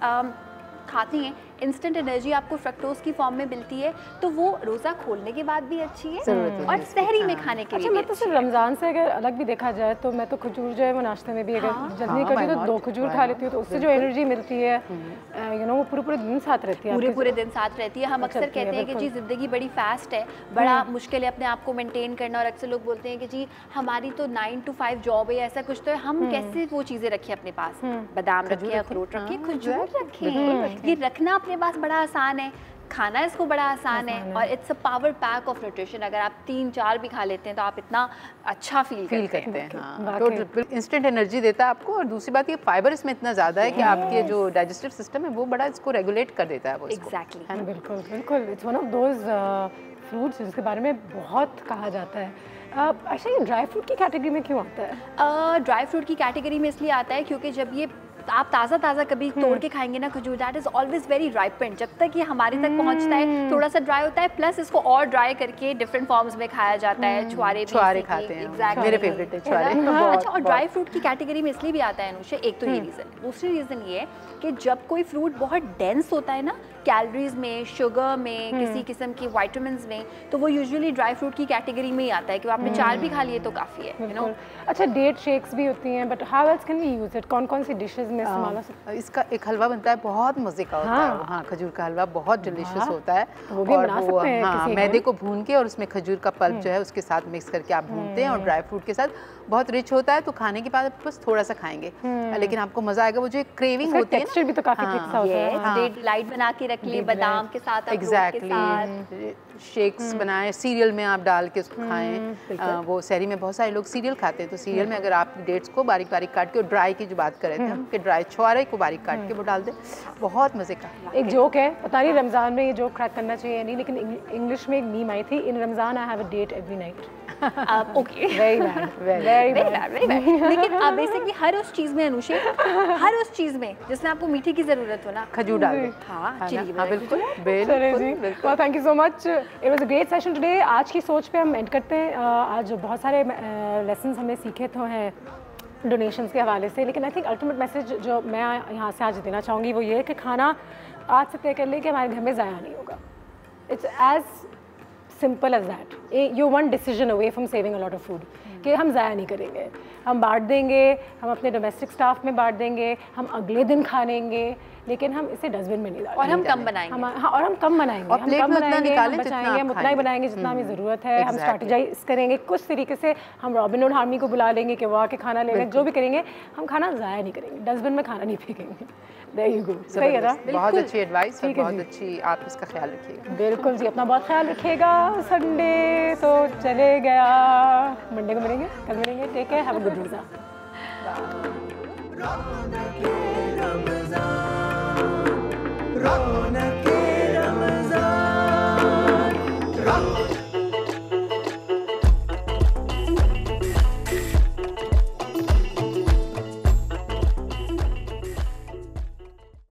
खाती हैं इंस्टेंट एनर्जी आपको फ्रक्टोज की फॉर्म में मिलती है तो वो रोज़ा खोलने के बाद भी अच्छी है और सहरी में खाने के लिए। मैं तो सिर्फ रमज़ान से अगर अलग भी देखा जाए तो मैं तो खजूर जो है वो नाश्ते में भी अगर जल्दी नहीं करती तो 2 खजूर खा लेती हूँ तो उससे जो एनर्जी मिलती है यू नो वो पूरे दिन साथ रहती है, पूरे दिन साथ रहती है। हम अक्सर कहते हैं कि जी ज़िंदगी बड़ी फास्ट है, बड़ा मुश्किल है अपने आप को मेंटेन करना और अक्सर लोग बोलते हैं कि जी हमारी तो 9 to 5 जॉब है, ऐसा कुछ तो है, हम कैसे वो चीज़ें रखें अपने पास, बादाम रखें, अखरोट रखें, खजूर रखें, ये रखना अपने पास बड़ा आसान है, खाना इसको बड़ा आसान है और it's a power pack of nutrition. अगर आप 3-4 भी खा लेते हैं तो आप इतना अच्छा फील करते हैं। हाँ, तो इंस्टेंट एनर्जी देता है आपको और दूसरी बात ये फाइबर इसमें इतना ज़्यादा है कि आपके जो डाइजेस्टिव सिस्टम है वो बड़ा इसको रेगुलेट कर देता है वो। एग्जैक्टली, बिल्कुल बिल्कुल। It's one of those fruits जिसके बारे में बहुत कहा जाता है। अच्छा, ये ड्राई फ्रूट की कैटेगरी में क्यों आता है? ड्राई फ्रूट की कैटेगरी में इसलिए आता है क्योंकि जब ये आप ताज़ा कभी तोड़ के खाएंगे ना खजूर, that is always very ripened. जब तक ये हमारे तक पहुंचता है थोड़ा सा ड्राई होता है, प्लस इसको और ड्राई करके डिफरेंट फॉर्म्स में खाया जाता है। छुआरे खाते हैं, exactly. मेरे फेवरेट है छुआरे। अच्छा, और ड्राई फ्रूट की कैटेगरी में इसलिए भी आता है अनुषा, एक तो ये रीज़न, दूसरी रीज़न ये है कि जब कोई फ्रूट बहुत डेंस होता है ना कैलोरीज में, शुगर में, किसी किस्म की विटामिन्स में, तो वो यूजुअली ड्राई फ्रूट की कैटेगरी में ही आता है कि आपने 4 भी खा लिए तो काफ़ी है, यू नो। अच्छा, डेट शेक्स भी होती हैं, but how else can we use it? कौन कौन सी डिशेस में इस्तेमाल हो सकता है? इसका एक हलवा बनता है, बहुत मज़े का होता है। हाँ, खजूर का हलवा बहुत डिलीशियस होता है। वो भी बना सकते हैं। हाँ, मैदे को भून के और उसमें खजूर का पल्प जो है उसके साथ मिक्स करके आप भूनते हैं और ड्राई फ्रूट के साथ बहुत रिच होता है। तो खाने के बाद बस थोड़ा सा खाएंगे लेकिन आपको मज़ा आएगा। वो जो एक क्रेविंग होती है ना, भी तो काफ़ी थिक सा होता है। लाइट बना के रख ले बादाम के साथ, एग्जैक्टली। शेक्स बनाएं, सीरियल में आप डाल के उसको खाएं। वो सहरी में बहुत सारे लोग सीरियल खाते हैं तो सीरियल में अगर आप डेट्स को बारीक बारीक काट के, और ड्राई की जो बात कर रहे थे हम कि ड्राई छुआरे को बारीक काट के वो डाल दें, बहुत मज़े का। एक जोक है, पता नहीं रमज़ान में ये जोक क्रैक करना चाहिए नहीं, लेकिन इंग्लिश में एक मीम आई थी, in Ramzan I have a date every night. Okay, very bad. लेकिन बेसिकली हर उस चीज़ में अनुषा, हर उस चीज़ में जिसमें आपको मीठे की ज़रूरत हो ना, खजूर डाल दें। हाँ, बिल्कुल। Thank you so much, it was a great session today. आज की सोच पे हम एंड करते हैं। आज बहुत सारे लेसन्स हमने सीखे तो हैं डोनेशंस के हवाले से, लेकिन आई थिंक अल्टीमेट मैसेज जो मैं यहाँ से आज देना चाहूँगी वो ये है कि खाना आज से तय कर ले कि हमारे घर में ज़ाया नहीं होगा। It's as simple as that. You one decision away from saving a lot of food कि हम ज़ाया नहीं करेंगे, हम बांट देंगे, हम अपने डोमेस्टिक स्टाफ में बांट देंगे, हम अगले दिन खा लेंगे, लेकिन हम इसे डस्टबिन में नहीं डालेंगे और हम कम बनाएंगे। हाँ, और हम कम बनाएंगे, और प्लेट में उतना निकालें, बचाएंगे, हम उतना ही बनाएंगे जितना हमें ज़रूरत है। हम स्ट्रैटेजाइज करेंगे कुछ तरीके से, हम रॉबिन हुड आर्मी को बुला लेंगे कि वो आके खाना ले लें, जो भी करेंगे हम खाना ज़ाया नहीं करेंगे, डस्टबिन में खाना नहीं फेंकेंगे। There you go. सही है ना? बहुत अच्छी एडवाइस और बहुत अच्छी, आप इसका ख्याल रखिएगा। बिल्कुल जी, अपना बहुत ख्याल रखिएगा। संडे तो चले गया, मंडे को मिलेंगे, कल मिलेंगे। Take care, have a good रोज़ा।